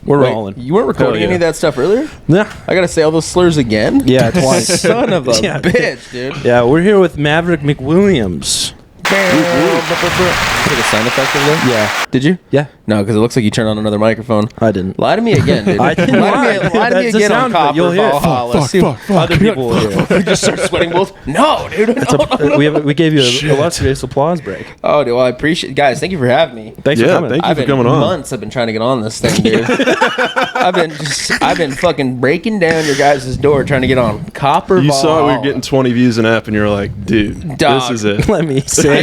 We're rolling. You weren't recording any of that stuff earlier? Yeah. I gotta say all those slurs again? Yeah, twice. Son of a bitch, dude. Yeah, we're here with Maverick McWilliams. Put a sound effect over there? Yeah. Did you? Yeah. No, because it looks like you turned on another microphone. I didn't. Lie to me again, dude. I didn't lie to me again on Copper You'll hear it. Valhalla. Fuck. Other people will hear it. You just start sweating both. No, dude. We gave you a illustrious applause break. Oh, dude. Well, I appreciate it. Guys, thank you for having me. Thanks for coming. Thank you for coming on. Months I've been trying to get on this thing, dude. I've been fucking breaking down your guys' door trying to get on Copper Valhalla. You saw we were getting 20 views an app, and you're like, dude, Dog. this is it. Let me say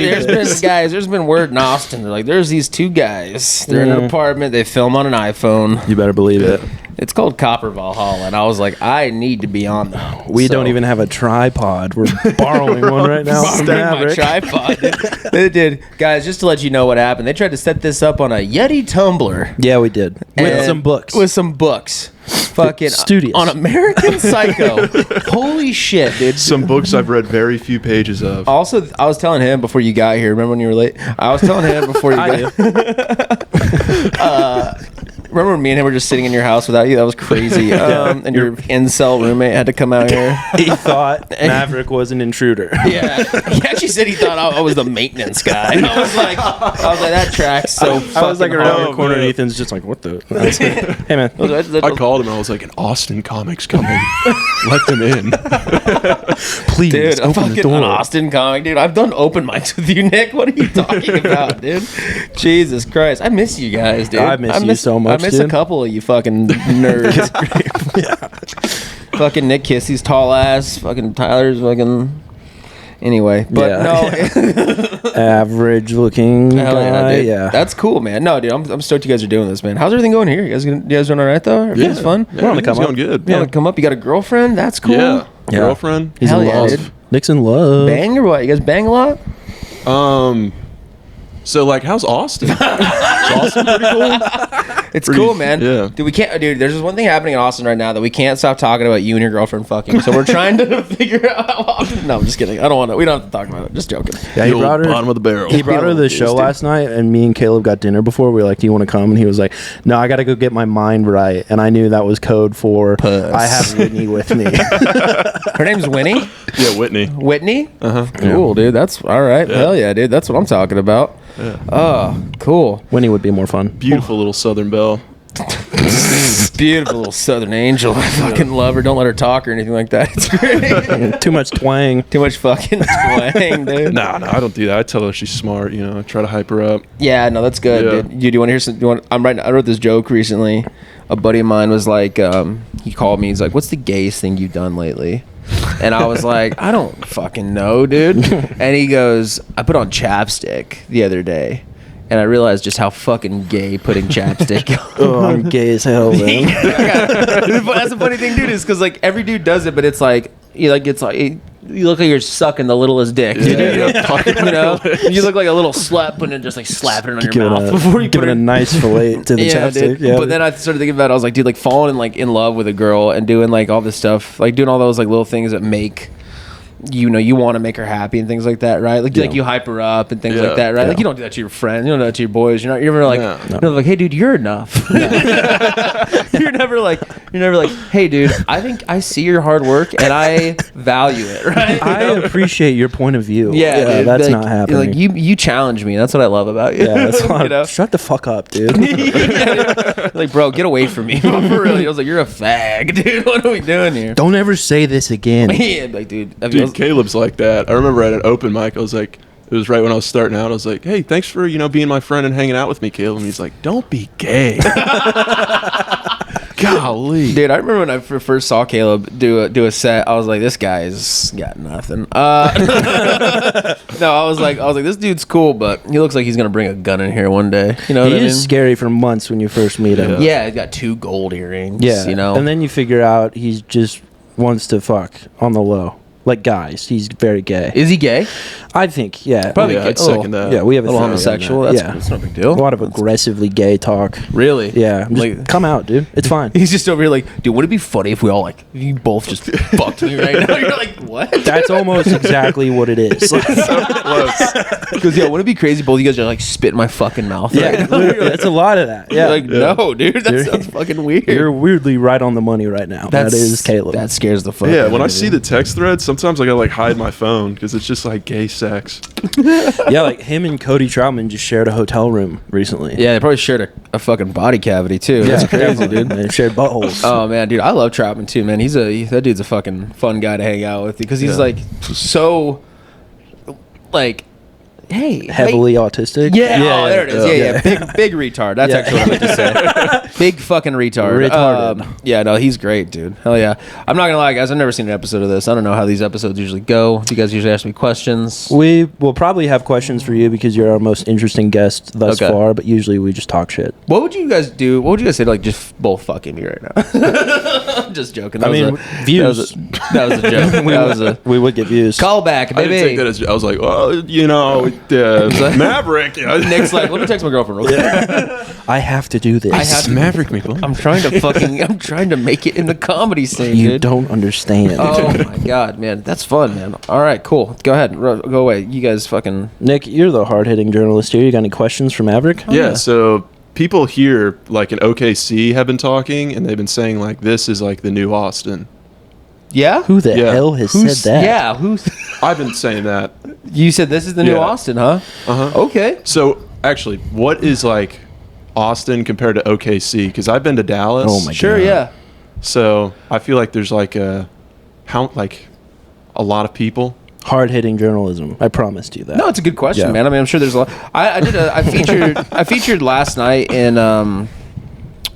There's been word in Austin. They're like, there's these two guys. They're in an apartment. They film on an iPhone. You better believe it. It's called Copper Valhalla, and I was like, I need to be on that. We don't even have a tripod. We're borrowing one right now from my Maverick. tripod. They did. Guys, just to let you know what happened, they tried to set this up on a Yeti tumbler. Yeah, we did. With some books. With some books. Fucking Studious. On American Psycho. Holy shit, dude. Some books I've read very few pages of. Also, I was telling him before you got here. Remember when you were late? I was telling him before you got remember when me and him were just sitting in your house without you? That was crazy. And your incel roommate had to come out here. He thought Maverick was an intruder. Yeah. He actually said he thought I was the maintenance guy. And I was like, that tracks so fucking I was like around hard. the corner and Ethan's just like, what the? Hey, man. I called him and I was like, an Austin comic's coming. Let them in. Please, dude, open fucking the door. an Austin comic, dude. I've done open mics with you, Nick. What are you talking about, dude? Jesus Christ. I miss you guys, dude. I miss you so much, I miss a couple of you fucking nerds. Fucking Nick Kissy's tall ass. Fucking Tyler's fucking... Anyway, but no. Average looking guy. Yeah. That's cool, man. No, dude, I'm stoked you guys are doing this, man. How's everything going here? You guys doing all right, though? Everything's fun? Yeah, everything's going good. You want to come up? You got a girlfriend? That's cool. Yeah. Girlfriend. He's Hell in yeah, love. dude. Nick's in love. Bang or what? You guys bang a lot? So, like, how's Austin? Is Austin pretty cool? It's cool, man. Yeah. Dude, there's just one thing happening in Austin right now that we can't stop talking about you and your girlfriend fucking. So we're trying to figure out how often. No, I'm just kidding. I don't want to. We don't have to talk about it. Just joking. Yeah, The old bottom of the barrel. He brought her to the show last night, and me and Caleb got dinner before. We were like, "Do you want to come?" And he was like, "No, I got to go get my mind right." And I knew that was code for Puss. I have Whitney with me. Her name's Winnie. Yeah, Whitney. Whitney? Uh-huh. Cool, dude. That's all right. Yeah. Hell yeah, dude. That's what I'm talking about. Yeah. Oh, cool. Whitney would be more fun. Beautiful little Southern belle. Beautiful little Southern angel. I fucking love her. Don't let her talk or anything like that. It's great. Too much twang. Too much fucking twang, dude. No, I don't do that. I tell her she's smart. I try to hype her up. Yeah, no, that's good. Yeah. Dude. Do you want to hear some? I wrote this joke recently. A buddy of mine was like, he called me. He's like, "What's the gayest thing you've done lately?" And I was like, "I don't fucking know, dude." And he goes, "I put on chapstick the other day." And I realized just how fucking gay putting chapstick. Oh, I'm gay as hell, man. That's the funny thing, dude, is because like every dude does it, but it's like you look like you're sucking the littlest dick. Yeah. You look like a little slut putting it just like slapping it on your Giving mouth a, before you giving put a it. nice fillet to the chapstick. Dude. Yeah, But then I started thinking about it. I was like, dude, like falling in love with a girl and doing like all this stuff, like doing all those like little things that make. You want to make her happy and things like that, right? Like you hype her up and things like that, right? Yeah. Like you don't do that to your friends, you don't do that to your boys. You're never like, you're like, hey, dude, you're enough. You're never like, hey, dude, I think I see your hard work and I value it, right? I appreciate your point of view. Yeah, dude, that's like, not happening. Like you challenge me. That's what I love about you. Yeah, that's shut the fuck up, dude. Like, bro, get away from me. For real. I was like, you're a fag, dude. What are we doing here? Don't ever say this again. Yeah, like, dude. Dude, Caleb's like that. I remember at an open mic, I was like, it was right when I was starting out. I was like, hey, thanks for, being my friend and hanging out with me, Caleb. And he's like, don't be gay. Golly. Dude, I remember when I first saw Caleb do a set, I was like, this guy's got nothing. No, I was like, this dude's cool, but he looks like he's gonna bring a gun in here one day. You know what I mean? He is scary for months when you first meet him. Yeah, he's got 2 gold earrings. Yeah, you know. and then you figure out he just wants to fuck on the low. Like guys, he's very gay. Is he gay? I think, yeah. Probably Yeah, I'd second that. Yeah, we have a little theory on homosexual. that. That's no big deal. A lot of aggressively gay talk. Really? Yeah, just come out, dude. It's fine. He's just over here like, dude, would it be funny if we all like, you both just fucked me right now? You're like, what? That's almost exactly what it is. So close. Because yeah, wouldn't it be crazy? Both of you guys are like spit in my fucking mouth. Yeah, right now? literally, that's a lot of that. You're Yeah, like, no, dude, that sounds fucking weird. you're weirdly right on the money right now. That is Caleb. That scares the fuck. Yeah, out when of I me, see dude. the text thread, sometimes I gotta like hide my phone because it's just like gay sex. Yeah, like him and Cody Troutman just shared a hotel room recently. Yeah, they probably shared a fucking body cavity too. Yeah, That's crazy, dude. They shared buttholes. Oh man, dude, I love Troutman too, man. That dude's a fucking fun guy to hang out with because he's Yeah. like so, like, hey, Heavily autistic. Yeah, there it is. Yeah. Big retard. That's Yeah. actually what I meant to say. Big fucking retard. Retarded. Yeah, no, he's great, dude. Hell yeah. I'm not gonna lie, guys. I've never seen an episode of this. I don't know how these episodes usually go. Do you guys usually ask me questions? We will probably have questions for you because you're our most interesting guest thus Okay. far, but usually we just talk shit. What would you guys do? What would you guys say to like just both fucking me right now? I'm just joking. I mean, views. That was a joke. We would get views. Call back, I didn't take baby. that as I was like, well, Maverick. Nick's like, let me text my girlfriend real quick. I have to do this. I have to- Maverick McWilliams. I'm trying to make it in the comedy scene, you dude. don't understand. Oh my god, man, that's fun, man. All right, cool. Go ahead, go away. You guys fucking. Nick, you're the hard-hitting journalist here. You got any questions for Maverick? Yeah, so people here, like in OKC, have been talking, and they've been saying like this is like the new Austin. Yeah. Who the Yeah. hell has said that? Yeah. Who's? I've been saying that. You said this is the new Yeah. Austin, huh? Okay. So actually, what is like Austin compared to OKC? Because I've been to Dallas. Oh my Sure. God. Yeah. So I feel like there's like a lot of people. Hard-hitting journalism. I promised you that. No, it's a good question, Yeah. man. I mean, I'm sure there's a lot. I featured last night in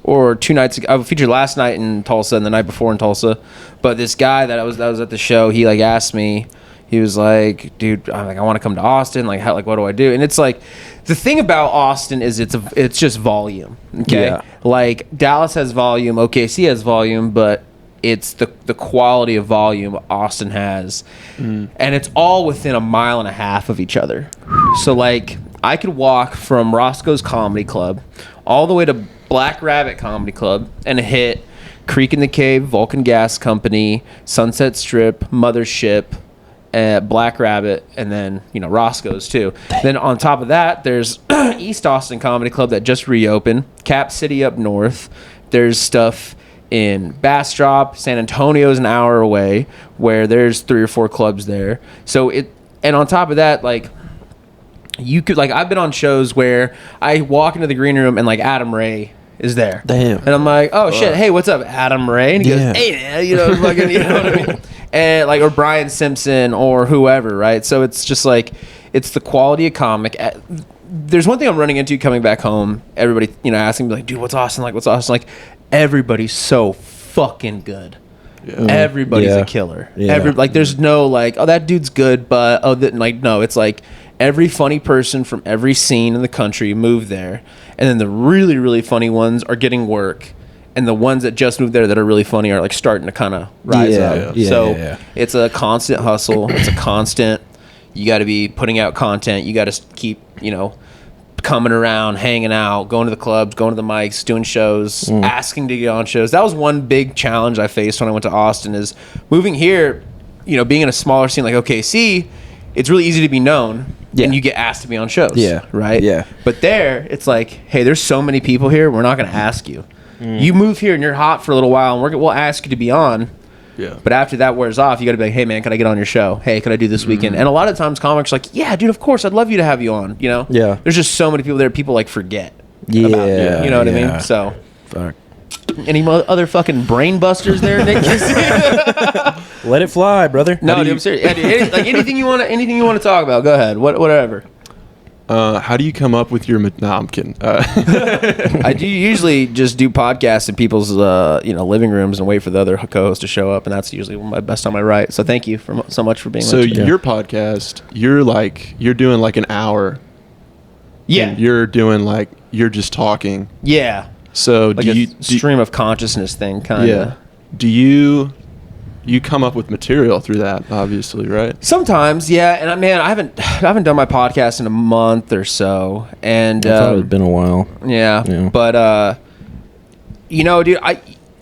or 2 nights ago. I featured last night in Tulsa and the night before in Tulsa. But this guy that was at the show, he like asked me. He was like, "Dude, I want to come to Austin. Like, what do I do?" And it's like, the thing about Austin is it's just volume. Okay, Yeah. like Dallas has volume, OKC has volume, but it's the quality of volume Austin has, and it's all within 1.5 miles of each other. So like, I could walk from Roscoe's Comedy Club all the way to Black Rabbit Comedy Club and hit Creek in the Cave, Vulcan Gas Company, Sunset Strip, Mothership, Black Rabbit, and then Roscoe's too. Then on top of that, there's East Austin Comedy Club that just reopened, Cap City up north. There's stuff in Bastrop, San Antonio's an hour away, where there's 3 or 4 clubs there. And on top of that, like, you could, like, I've been on shows where I walk into the green room and like Adam Ray is there. Damn. And I'm like, oh shit, hey, what's up, Adam Ray? And he Yeah. goes, hey man, fucking, you know what I mean? And like, or Brian Simpson or whoever, right? So it's just like, it's the quality of comic. There's one thing I'm running into coming back home. Everybody, asking me like, dude, what's Austin like? What's Austin like? Everybody's so fucking good. Yeah. Everybody's Yeah. a killer. Yeah. There's no like, oh, that dude's good, but no, it's like every funny person from every scene in the country moved there, and then the really, really funny ones are getting work, and the ones that just moved there that are really funny are like starting to kind of rise up. Yeah, So yeah. it's a constant hustle. It's a constant. You got to be putting out content. You got to keep, coming around, hanging out, going to the clubs, going to the mics, doing shows, asking to get on shows. That was one big challenge I faced when I went to Austin, is moving here, being in a smaller scene like OKC, it's really easy to be known, and you get asked to be on shows. Yeah. Right? Yeah. But there, it's like, hey, there's so many people here, we're not going to ask you. You move here and you're hot for a little while, and we'll ask you to be on. Yeah. But after that wears off, you got to be like, hey, man, can I get on your show? Hey, can I do this weekend? And a lot of times comics are like, yeah, dude, of course. I'd love you to have you on, Yeah. There's just so many people there. People, like, forget Yeah. about you. You know what I yeah. mean? So, Fuck. any other fucking brain busters there, Nick? Let it fly, brother. No, How do dude, you- I'm serious. Yeah, dude, anything you want to talk about, go ahead. Whatever. How do you come up with your? No, I'm kidding. I do usually just do podcasts in people's living rooms and wait for the other co-host to show up, and that's usually my best time I write. So thank you so much for being. So on today. your podcast, you're doing like an hour. Yeah, And you're just talking. yeah, So like a stream of consciousness thing, kind of. Yeah. Do you you come up with material through that, obviously, right? Sometimes, yeah. And I haven't done my podcast in a month or so, and I thought it had been a while. Yeah. But dude,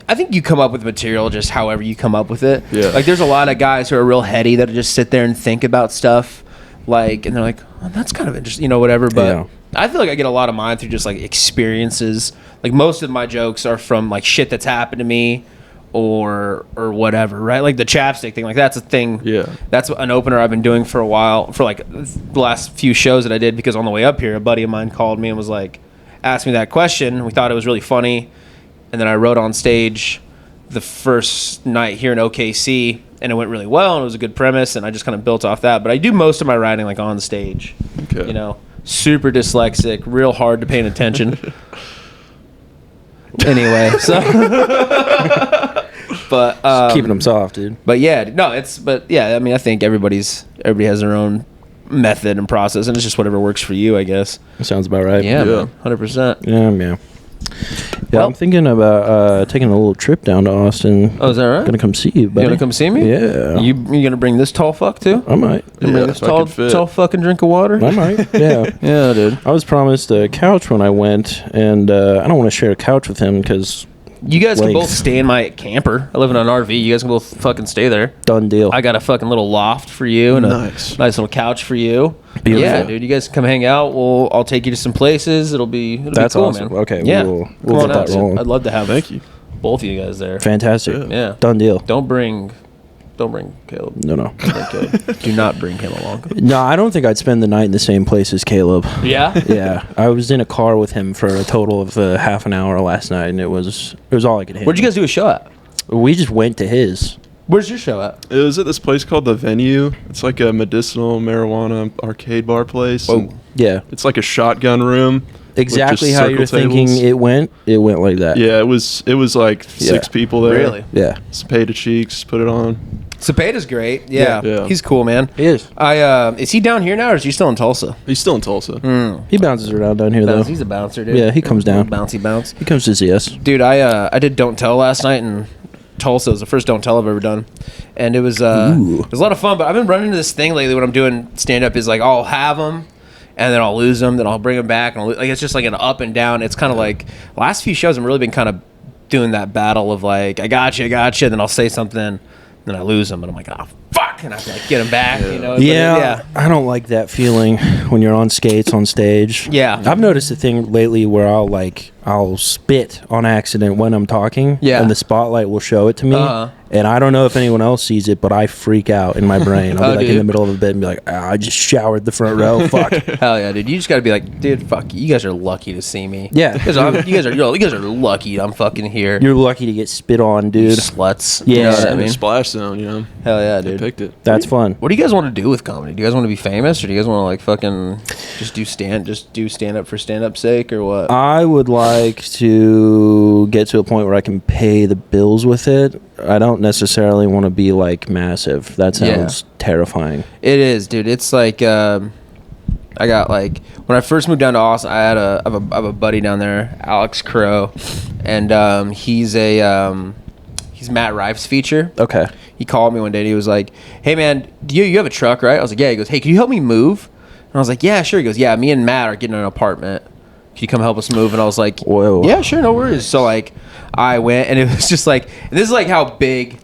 I think you come up with material just however you come up with it. Yeah. Like, there's a lot of guys who are real heady that just sit there and think about stuff, like, and they're like, oh, that's kind of interesting, whatever. But I feel like I get a lot of mine through just like experiences. Like, most of my jokes are from like shit that's happened to me or whatever, right? Like the chapstick thing, like that's a thing. Yeah. That's an opener I've been doing for a while, for like the last few shows that I did, because on the way up here, a buddy of mine called me and was like, asked me that question. We thought it was really funny. And then I wrote on stage the first night here in OKC, and it went really well, and it was a good premise, and I just kind of built off that. But I do most of my writing like on stage. Okay. Super dyslexic, real hard to pay attention. Anyway, so but Keeping them soft, dude. But yeah, no, I mean, I think everybody has their own method and process, and it's just whatever works for you, I guess. That sounds about right. Yeah, man, 100%. Yeah. Yeah, I'm thinking about taking a little trip down to Austin. Oh, is that right? Gonna come see you, buddy. You gonna come see me? Yeah. You gonna bring this tall fuck too? I might. You bring this tall fucking drink of water? I might. Yeah. Yeah, dude. I was promised a couch when I went, and I don't want to share a couch with him because you guys can both stay in my camper. I live in an RV. You guys can both fucking stay there. Done deal. I got a fucking little loft for you and a nice little couch for you. Beautiful. Yeah, dude. You guys can come hang out. I'll take you to some places. It'll be cool, awesome, man. Okay. Yeah. We'll get that rolling. I'd love to have both of you guys there. Fantastic. Yeah. Done deal. Don't bring Caleb. No. Do not bring him along. No, I don't think I'd spend the night in the same place as Caleb. Yeah? Yeah. I was in a car with him for a total of half an hour last night, and it was all I could handle. Where'd you guys do a show at? We just went to his. Where's your show at? It was at this place called The Venue. It's like a medicinal marijuana arcade bar place. Oh, yeah. It's like a shotgun room. Exactly how you're thinking it went like that. Yeah, it was like 6 people there. Really? Yeah. Cepeda Cheeks, put it on. Cepeda's great. Yeah. Yeah. He's cool, man. He is. Is he down here now, or is he still in Tulsa? He's still in Tulsa. He bounces around down here, though. He's a bouncer, dude. Yeah, he comes down. Bouncy bounce. He comes to see us. Dude, I did Don't Tell last night in Tulsa. It was the first Don't Tell I've ever done. And it was a lot of fun, but I've been running into this thing lately when I'm doing stand-up is like I'll have them, and then I'll lose them, then I'll bring them back, and like it's just like an up and down. It's kind of like the last few shows I've really been kind of doing that battle of like I got you, then I'll say something, then I lose them, and I'm like, oh fuck, and I have to like get them back, Yeah, I don't like that feeling when you're on skates on stage. Yeah, I've noticed a thing lately where I'll spit on accident when I'm talking, and the spotlight will show it to me. And I don't know if anyone else sees it, but I freak out in my brain. I'll be like in the middle of a bit and be like, I just showered the front row. Fuck. Hell yeah, dude. You just got to be like, dude, fuck. You guys are lucky to see me. Yeah. You guys are lucky I'm fucking here. You're lucky to get spit on, dude. You sluts. Yeah. You know what I mean? Splash Zone, Hell yeah, dude. They picked it. That's fun. What do you guys want to do with comedy? Do you guys want to be famous, or do you guys want to like fucking just do stand up for stand up's sake, or what? I would like to get to a point where I can pay the bills with it. I don't necessarily want to be like massive. That sounds terrifying. It is, dude. It's like I got like when I first moved down to Austin, I had a buddy down there, Alex Crow, and he's Matt Rife's feature. Okay. He called me one day and he was like, "Hey man, you have a truck, right?" I was like, "Yeah." He goes, "Hey, can you help me move?" And I was like, "Yeah, sure." He goes, "Yeah, me and Matt are getting an apartment. Can you come help us move?" And I was like, whoa. "Yeah, sure, no worries." So like I went, and it was just like, this is like how big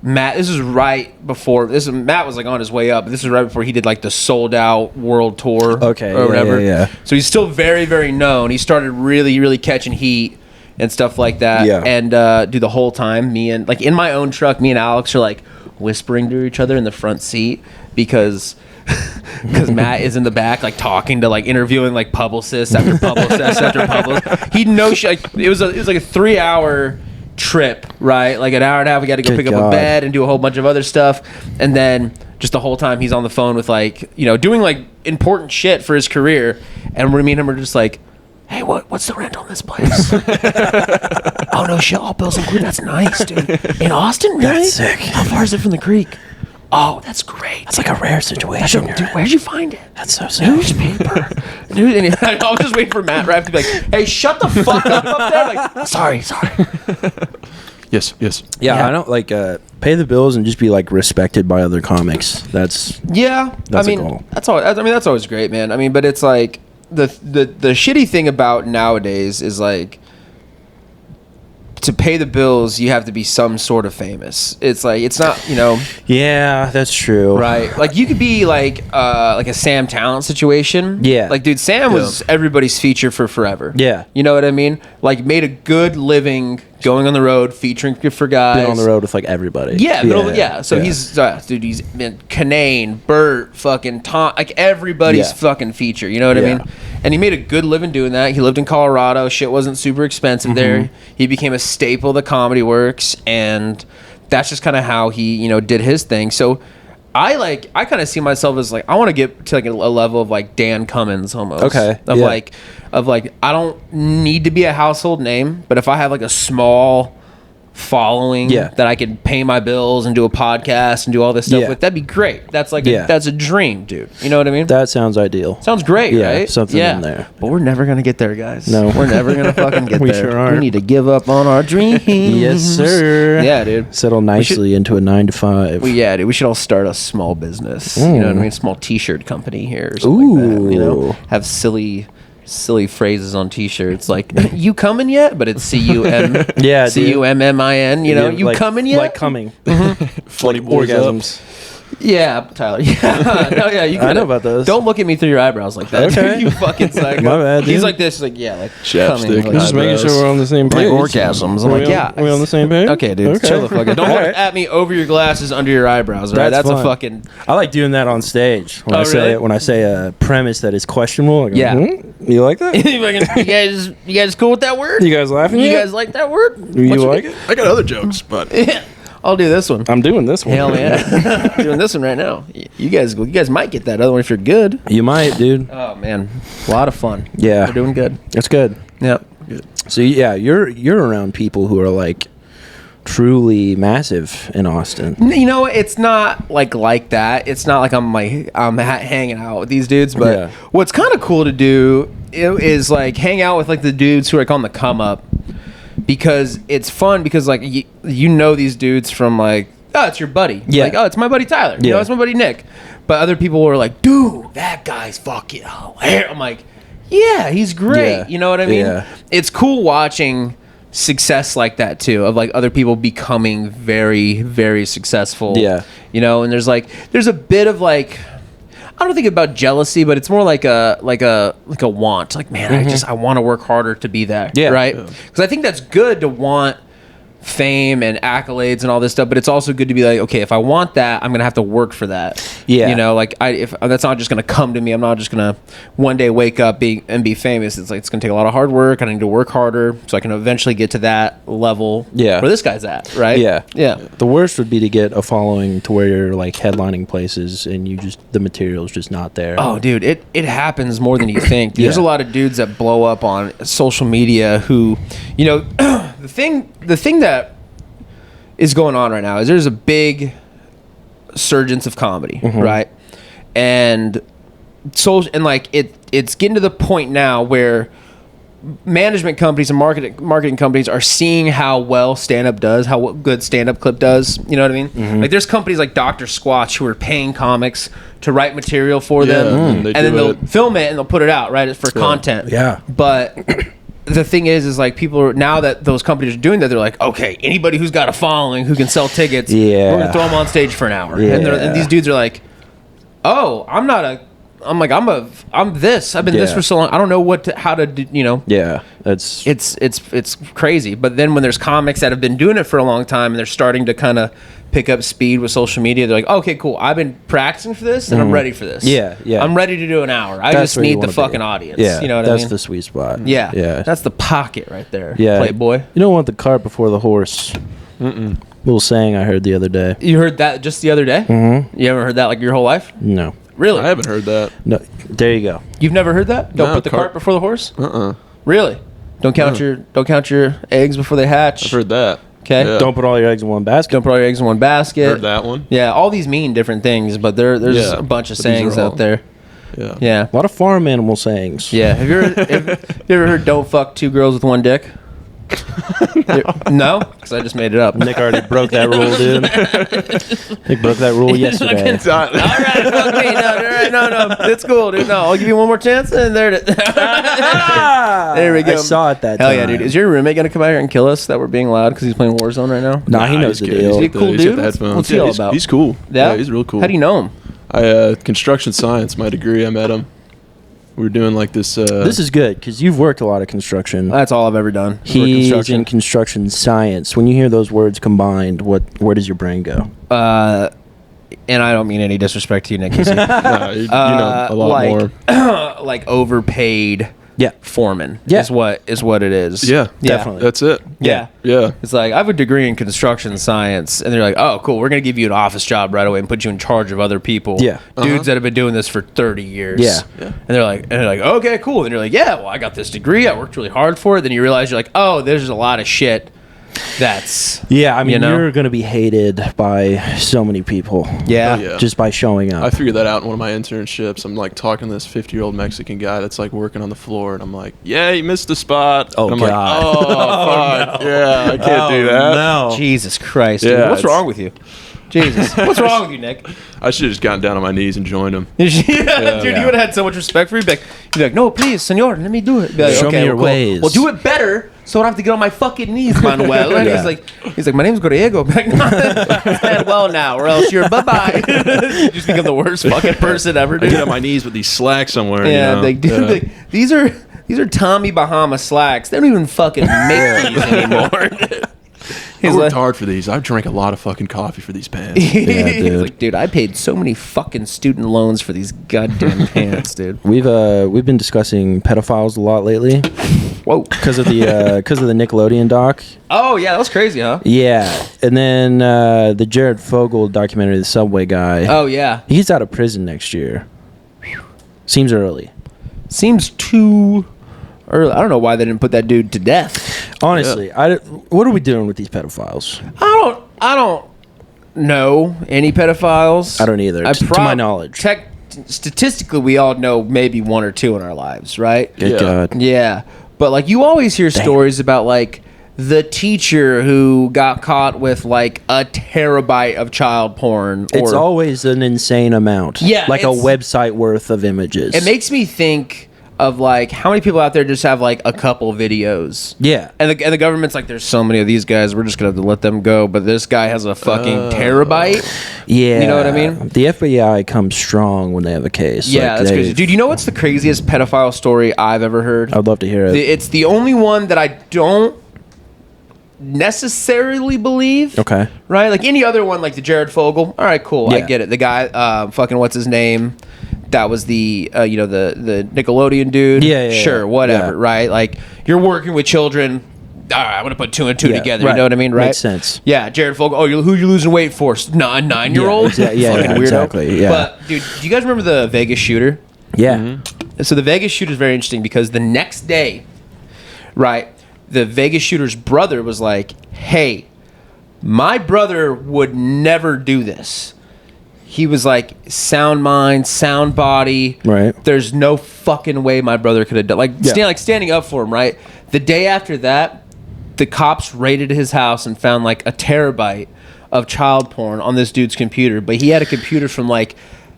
Matt, this is right before, Matt was like on his way up, but this is right before he did like the sold out world tour or whatever. Yeah. So he's still very, very known. He started really, really catching heat and stuff like that. Yeah. And do the whole time, me and like in my own truck, me and Alex are like whispering to each other in the front seat because Matt is in the back, like talking to, like interviewing like publicists after publicists after publicists. He knows like it was like a 3-hour trip, right? Like an hour and a half. We got to go pick up a bed and do a whole bunch of other stuff, and then just the whole time he's on the phone with like doing like important shit for his career, and me and him are just like, "Hey, what's the rent on this place?" "Oh no shit, all bills included." "That's nice, dude. In Austin, really? That's sick. How far is it from the creek?" "Oh, that's great. That's like a rare situation. Dude, where'd you find it?" That's so sick. "Newspaper." Dude, and I was just waiting for Matt Rife to be like, "Hey, shut the fuck up there." Like, sorry. Yes. Yeah, I don't like pay the bills and just be like respected by other comics. That's a goal. That's always great, man. I mean, but it's like the shitty thing about nowadays is like, to pay the bills, you have to be some sort of famous. It's like, it's not, Yeah, that's true. Right. Like, you could be like a Sam Talent situation. Yeah. Like, dude, Sam was everybody's feature for forever. Yeah. You know what I mean? Like, made a good living going on the road, featuring for guys. Been on the road with like everybody. Yeah. So he's been Kanane, Bert, fucking Tom, like everybody's fucking feature. You know what I mean? And he made a good living doing that. He lived in Colorado. Shit wasn't super expensive there. He became a staple of the comedy works, and that's just kind of how he, did his thing. So I kind of see myself as like, I want to get to like a level of like Dan Cummins almost. Okay. Of like, I don't need to be a household name, but if I have like a small following that I can pay my bills and do a podcast and do all this stuff with, that'd be great. That's like that's a dream, dude. You know what I mean? That sounds ideal. Sounds great, right? Something in there. But we're never gonna get there, guys. No, we're never gonna fucking get we there. Sure aren't. We need to give up on our dreams. Yes, sir. Yeah, dude. Settle nicely into a 9 to 5. Dude. We should all start a small business. You know what I mean? Small T-shirt company here or something like that. Have silly phrases on T-shirts like "You coming yet?" But it's C-U-M, C-U-M-M-I-n. You like, coming yet? Like coming. Funny orgasms. Yeah, Tyler. Yeah, no, yeah. You I know about those. Don't look at me through your eyebrows like that. Okay. You fucking psycho. My bad, dude. He's like this. He's like, yeah, like chapstick. Like, just making sure we're on the same page. Like orgasms. I'm like, yeah. Are we on the same page? Okay, dude. Okay. Chill the fuck out. Don't look at me over your glasses, under your eyebrows. Right? That's fun. a fucking. I like doing that on stage when I say a premise that is questionable. I go, you like that? you guys cool with that word? You guys laughing? You guys like that word? You like it? I got other jokes, but I'll do this one. I'm doing this one. Hell yeah. I'm doing this one right now. You guys might get that other one if you're good. You might, dude. Oh man, a lot of fun. Yeah, we're doing good. That's good. Yep. good. So yeah, you're around people who are like truly massive in Austin. It's not like that. It's not like I'm hanging out with these dudes. But what's kind of cool to do is like hang out with like the dudes who are like on the come up. Because it's fun because like these dudes from like, oh, it's your buddy. Yeah. Like, oh, it's my buddy Tyler. It's my buddy Nick. But other people were like, dude, that guy's fucking hilarious. I'm like, yeah, he's great. Yeah. You know what I mean? Yeah. It's cool watching success like that too, of like other people becoming very, very successful. Yeah. And there's a bit of like, I don't think about jealousy, but it's more like a want. Like, man, I want to work harder to be that. Yeah. Right? Because I think that's good to want fame and accolades and all this stuff, but it's also good to be like, okay, if I want that, I'm gonna have to work for that. Yeah. If that's not just gonna come to me, I'm not just gonna one day wake up and be famous. It's like it's gonna take a lot of hard work. I need to work harder so I can eventually get to that level where this guy's at, right? Yeah. The worst would be to get a following to where you're like headlining places and the material's just not there. Oh dude, it happens more than you think. There's a lot of dudes that blow up on social media who the thing that is going on right now is there's a big surgence of comedy, right? And it's getting to the point now where management companies and marketing companies are seeing how well stand-up does, how good stand-up clip does. You know what I mean? Like there's companies like Dr. Squatch who are paying comics to write material for them, and then they'll film it and they'll put it out, right? It's for content. Yeah. But the thing is like people are, now that those companies are doing that, they're like, okay, anybody who's got a following who can sell tickets, we're gonna throw them on stage for an hour. And these dudes are like, oh, I'm this. I've been this for so long. I don't know how to do. Yeah, it's crazy. But then when there's comics that have been doing it for a long time and they're starting to kind of pick up speed with social media, they're like, okay, cool. I've been practicing for this and I'm ready for this. Yeah. I'm ready to do an hour. I just need the fucking audience. Yeah, you know what I mean? That's the sweet spot. Yeah. That's the pocket right there. Yeah, Playboy. You don't want the cart before the horse. Little saying I heard the other day. You heard that just the other day? You haven't heard that like your whole life? No. Really? I haven't heard that. No. There you go. You've never heard that? Don't put the cart before the horse? Really? Don't count your eggs before they hatch. I've heard that. Okay. Yeah. Don't put all your eggs in one basket. Don't put all your eggs in one basket. Heard that one. Yeah, all these mean different things, but there's a bunch of sayings out there. Yeah. A lot of farm animal sayings. Yeah. Have you ever heard don't fuck two girls with one dick? No, because I just made it up. Nick already broke that rule, dude. Nick broke that rule yesterday. All right, fuck me. No, it's cool, dude. No, I'll give you one more chance, and there it is. There we go. I saw it that Hell time. yeah, dude. Is your roommate gonna come out here and kill us that we're being loud because he's playing Warzone right now? Nah, he knows the deal. Is he a cool He's got dude? the headphones. What's he all about? He's cool. Yeah? He's real cool. How do you know him? Construction science, my degree. I met him. We were doing like this. This is good because you've worked a lot of construction. That's all I've ever done. He's in construction science. When you hear those words combined, where does your brain go? And I don't mean any disrespect to you, Nick. you know a lot more. Like overpaid. Yeah, foreman. Yeah, is what it is. Yeah, definitely. That's it. Yeah. It's like I have a degree in construction science, and they're like, "Oh, cool. We're gonna give you an office job right away and put you in charge of other people." Yeah, dudes that have been doing this for 30 years. Yeah. And they're like, "Okay, cool." And you're like, "Yeah, well, I got this degree. I worked really hard for it." Then you realize you're like, "Oh, there's a lot of shit." That's I mean, you're gonna be hated by so many people. Yeah. Just by showing up. I figured that out in one of my internships. I'm like talking to this 50-year-old Mexican guy that's like working on the floor, and I'm like, "Yeah, you missed the spot." Oh, I'm God. like, "Oh, fuck, no. yeah, I can't do that." No, Jesus Christ, dude. Yeah, What's wrong with you? Jesus, what's wrong with you, Nick? I should have just gotten down on my knees and joined him. Dude, you would have had so much respect for you. You'd be like, "No, please, senor, let me do it." Be like, Show me your cool. ways. Well, do it better, so I don't have to get on my fucking knees, Manuel. And he's like, "My name's Griego." Like, stand well now, or else you're bye. You just become the worst fucking person ever. I Dude. get on my knees with these slacks somewhere. Yeah, you know? like, these are Tommy Bahama slacks. They don't even fucking make these anymore. I worked hard for these. I drank a lot of fucking coffee for these pants. Yeah, He's dude. like, dude, I paid so many fucking student loans for these goddamn pants, dude. We've been discussing pedophiles a lot lately. Whoa, because of the Nickelodeon doc. Oh yeah, that was crazy, huh? Yeah, and then the Jared Fogle documentary, the Subway guy. Oh yeah, he's out of prison next year. Seems early. Seems too early. I don't know why they didn't put that dude to death. Honestly, what are we doing with these pedophiles? I don't know any pedophiles. I don't either, to my knowledge. Statistically, we all know maybe one or two in our lives, right? Good God. Yeah, but like you always hear stories about like the teacher who got caught with like a terabyte of child porn. It's always an insane amount. Yeah, like a website worth of images. It makes me think of like how many people out there just have like a couple videos. Yeah, and the government's like, there's so many of these guys, we're just gonna have to let them go. But this guy has a fucking terabyte. Yeah, you know what I mean. The FBI comes strong when they have a case. Yeah, that's crazy, dude. You know what's the craziest pedophile story I've ever heard? I'd love to hear it. It's the only one that I don't necessarily believe. Okay. Right, like any other one, like the Jared Fogle. All right, cool. Yeah. I get it. The guy, fucking what's his name? That was the the Nickelodeon dude. Yeah, sure, whatever. Yeah. Right, like you're working with children. All right, I'm gonna put two and two together. Right. You know what I mean, right? Makes sense. Yeah, Jared Fogle. Oh, who you losing weight for? A 9-year-old. Yeah, Fucking weirdo. exactly. Yeah. But dude, do you guys remember the Vegas shooter? Yeah. Mm-hmm. So the Vegas shooter is very interesting because the next day, right, the Vegas shooter's brother was like, "Hey, my brother would never do this." He was like, sound mind, sound body. Right. There's no fucking way my brother could have done standing up for him, right? The day after that, the cops raided his house and found like a terabyte of child porn on this dude's computer. But he had a computer from like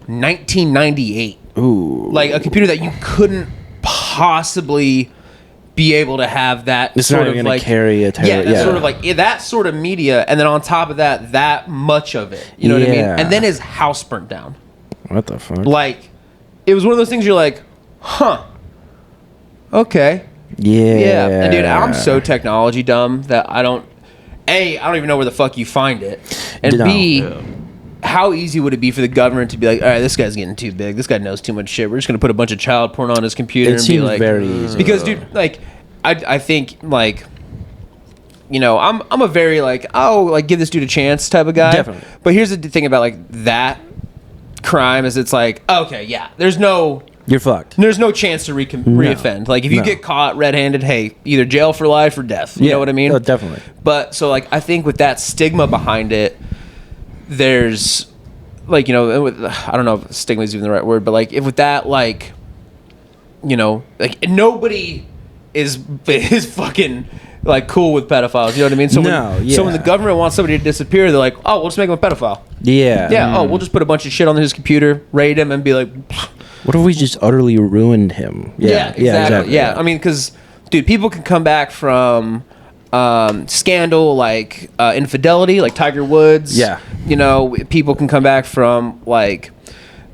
1998. Ooh. Like a computer that you couldn't possibly be able to have that It's sort not of gonna like carry a sort of like that sort of media, and then on top of that much of it, you know what I mean? And then his house burnt down. What the fuck? Like it was one of those things you're like, huh, okay, yeah. And dude, I'm so technology dumb that I don't even know where the fuck you find it, and B, how easy would it be for the government to be like, all right, this guy's getting too big. This guy knows too much shit. We're just going to put a bunch of child porn on his computer and be like, very easy. Because, dude, like, I think, like, you know, I'm a very, like, give this dude a chance type of guy. Definitely. But here's the thing about, like, that crime is it's like, okay, yeah, you're fucked. there's no chance to reoffend. Like, if you get caught red-handed, hey, either jail for life or death. You know what I mean? Oh, definitely. But, so, like, I think with that stigma behind it, there's like, you know, I don't know if stigma is even the right word, but like if with that, like, you know, like nobody is fucking like cool with pedophiles. You know what I mean? So so when the government wants somebody to disappear, they're like, oh, we'll just make him a pedophile. Yeah. Oh, we'll just put a bunch of shit on his computer, raid him, and be like, what if we just utterly ruined him? Exactly. Yeah, I mean, because dude, people can come back from scandal like infidelity, like Tiger Woods. Yeah. You know, people can come back from like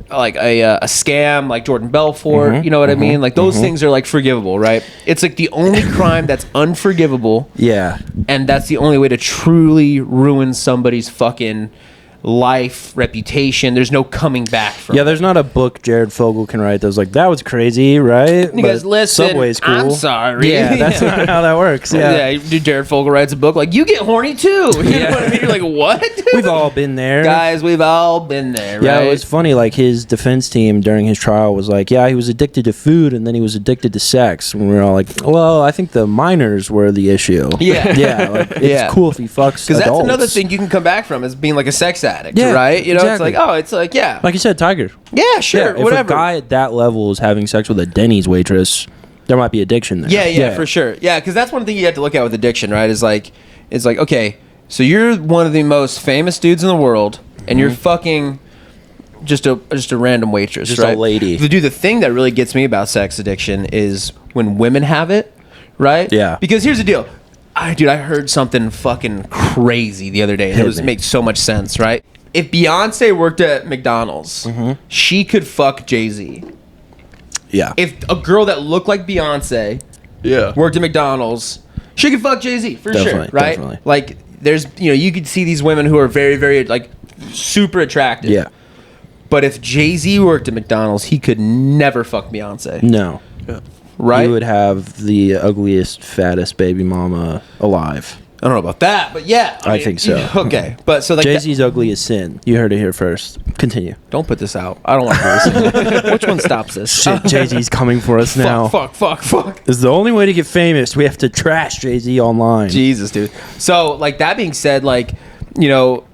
a scam like Jordan Belfort. You know what I mean? Like those things are like forgivable, right? It's like the only crime that's unforgivable. Yeah. And that's the only way to truly ruin somebody's fucking life, reputation. There's no coming back from it. There's not a book Jared Fogle can write that's like, that was crazy, right? You guys listen, Subway's cool. I'm sorry. Yeah, that's not how that works. Yeah, Jared Fogle writes a book like, you get horny too. You know what I mean? You're like, what? Dude? We've all been there. Guys, we've all been there, right? Yeah, it was funny. Like, his defense team during his trial was like, yeah, he was addicted to food and then he was addicted to sex. And we were all like, well, I think the minors were the issue. Yeah. Yeah, like, it's cool if he fucks adults. Because that's another thing you can come back from, is being like a sex addict, right? You know, exactly. it's like, like you said, Tiger. Yeah, sure, whatever. If a guy at that level is having sex with a Denny's waitress, there might be addiction there. Yeah, for sure. Yeah, because that's one thing you have to look at with addiction, right? Is like, it's like, okay, so you're one of the most famous dudes in the world, and you're fucking just a random waitress, just right? a lady. Dude, the thing that really gets me about sex addiction is when women have it, right? Yeah. Because here's the deal. I heard something fucking crazy the other day. It makes so much sense, right? If Beyonce worked at McDonald's, she could fuck Jay-Z. Yeah. If a girl that looked like Beyonce worked at McDonald's, she could fuck Jay-Z for sure, right? Definitely. Like, there's, you could see these women who are very, very, like, super attractive. Yeah. But if Jay-Z worked at McDonald's, he could never fuck Beyonce. No. Yeah. Right? He would have the ugliest, fattest baby mama alive. I don't know about that, but yeah. I think so. Okay. But so like Jay-Z's ugly as sin. You heard it here first. Continue. Don't put this out. I don't want to do this. Which one stops this? Shit, Jay-Z's coming for us now. Fuck. This is the only way to get famous. We have to trash Jay-Z online. Jesus, dude. So, like, that being said, like, you know,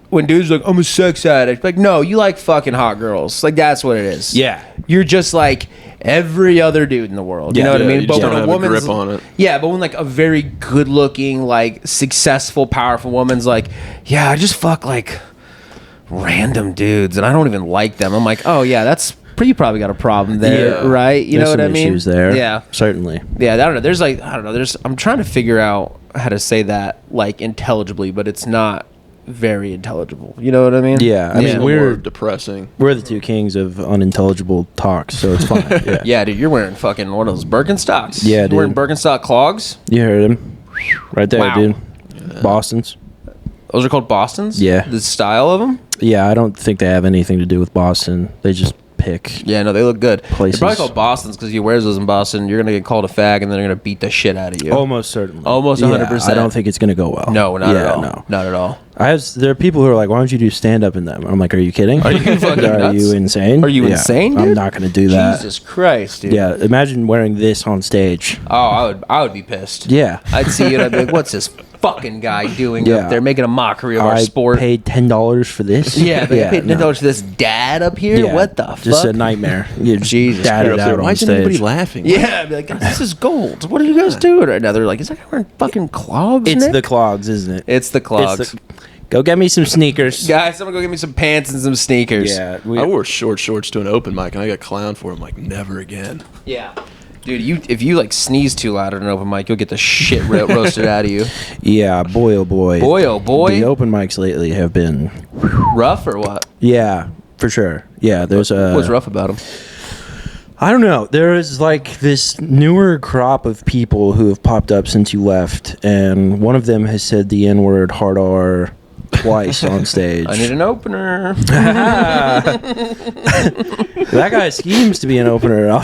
when dudes are like, I'm a sex addict, like, no, you like fucking hot girls. Like, that's what it is. Yeah. You're just like every other dude in the world. You know what I mean? You just don't have a grip on it. Yeah, but when like a very good looking, like successful, powerful woman's like, yeah, I just fuck like random dudes and I don't even like them. I'm like, oh yeah, you probably got a problem there, right? You know what I mean? Issues there. Yeah. Certainly. Yeah, I don't know. I'm trying to figure out how to say that like intelligibly, but it's not very intelligible. You know what I mean? Yeah. I mean, we're depressing. We're the two kings of unintelligible talk, so it's fine. Yeah. Yeah, dude, you're wearing fucking one of those Birkenstocks. Yeah, you're dude. wearing Birkenstock clogs. You heard him. Right there, Wow. dude. Boston's. Those are called Bostons? Yeah. The style of them? Yeah, I don't think they have anything to do with Boston. They just pick. Yeah, no, they look good. Places. They're probably called Bostons because he wears those in Boston. You're going to get called a fag and then they're going to beat the shit out of you. Almost certainly. Almost 100%. I don't think it's going to go well. No, not at all. No. Not at all. There are people who are like, why don't you do stand-up in them? I'm like, are you kidding? Are you fucking Are nuts? you insane? Are you insane, dude? I'm not going to do that. Jesus Christ, dude. Yeah, imagine wearing this on stage. Oh, I would be pissed. Yeah. I'd see it and I'd be like, what's this fucking guy doing Yeah. up there making a mockery of our I sport? paid $10 for this. Yeah, but I paid $10 for this dad up here? Yeah. What the fuck? Just a nightmare. You just Jesus dad it Christ. out Why on isn't anybody stage. laughing? Yeah, I'd be like, "God, this is gold. What are you guys doing right now?" They're like, is that guy wearing fucking clogs, It's Nick? the clogs, isn't it? It's the clogs. Go get me some sneakers. Guys, someone go get me some pants and some sneakers. Yeah. I wore short shorts to an open mic and I got clowned for it. I'm like, never again. Yeah. Dude, if you like sneeze too loud at an open mic, you'll get the shit roasted out of you. Yeah, boy, oh boy. Boy, oh boy. The open mics lately have been Rough or what? Yeah, for sure. Yeah, there's What's rough about them? I don't know. There is like this newer crop of people who have popped up since you left, and one of them has said the N-word hard R twice on stage. I need an opener. That guy schemes to be an opener. I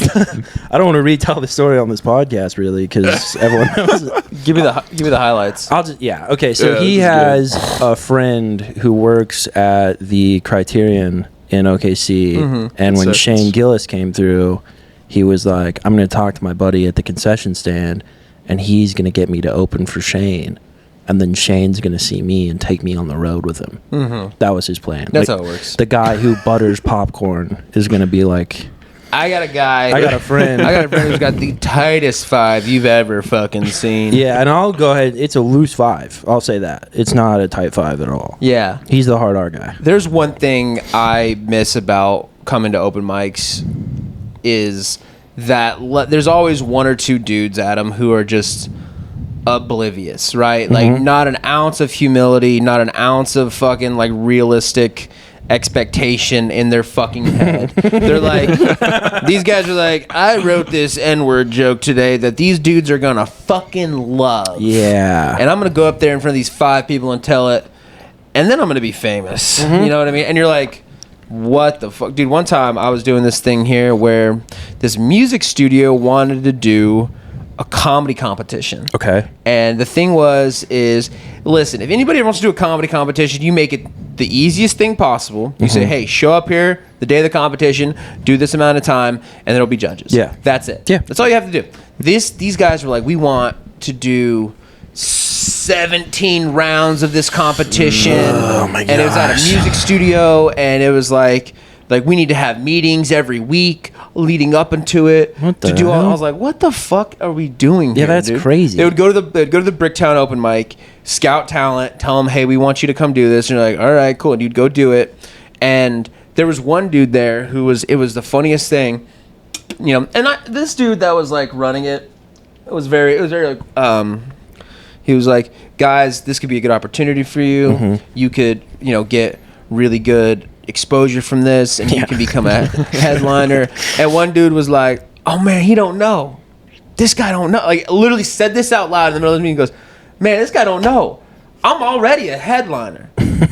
don't want to retell the story on this podcast, really, because everyone knows it. Give me the highlights. Okay, so Yeah, he this has a friend who works at the Criterion in OKC, and when Concessions. Shane Gillis came through, he was like, I'm going to talk to my buddy at the concession stand, and he's going to get me to open for Shane. And then Shane's going to see me and take me on the road with him. Mm-hmm. That was his plan. That's how it works. The guy who butters popcorn is going to be like I got a guy. I got a friend. I got a friend who's got the tightest 5 you've ever fucking seen. Yeah, and I'll go ahead. It's a loose 5. I'll say that. It's not a tight 5 at all. Yeah. He's the hard R guy. There's one thing I miss about coming to open mics is that there's always 1 or 2 dudes at them who are just oblivious, right? Like, not an ounce of humility, not an ounce of fucking, like, realistic expectation in their fucking head. They're like, these guys are like, I wrote this N-word joke today that these dudes are gonna fucking love. Yeah. And I'm gonna go up there in front of these 5 people and tell it, and then I'm gonna be famous. You know what I mean? And you're like, what the fuck? Dude, one time I was doing this thing here where this music studio wanted to do a comedy competition. Okay. And the thing is, listen, if anybody wants to do a comedy competition, you make it the easiest thing possible. You say, hey, show up here the day of the competition, do this amount of time, and there'll be judges. Yeah. That's it. Yeah. That's all you have to do. These guys were like, we want to do 17 rounds of this competition. Oh my gosh. And it was at a music studio, and it was like we need to have meetings every week leading up into it. What the hell? hell? I was like, what the fuck are we doing here, that's dude? crazy. They'd go to the Bricktown open mic, scout talent, tell them, hey, we want you to come do this. And you're like, all right, cool. And you'd go do it. And there was one dude there it was the funniest thing, you know. And this dude that was like running it, it was very like, he was like, guys, this could be a good opportunity for you. You could, you know, get really good exposure from this, and you can become a headliner. And one dude was like, oh man, he don't know. This guy don't know. Like, literally said this out loud in the middle of the meeting. Goes, man, this guy don't know. I'm already a headliner. And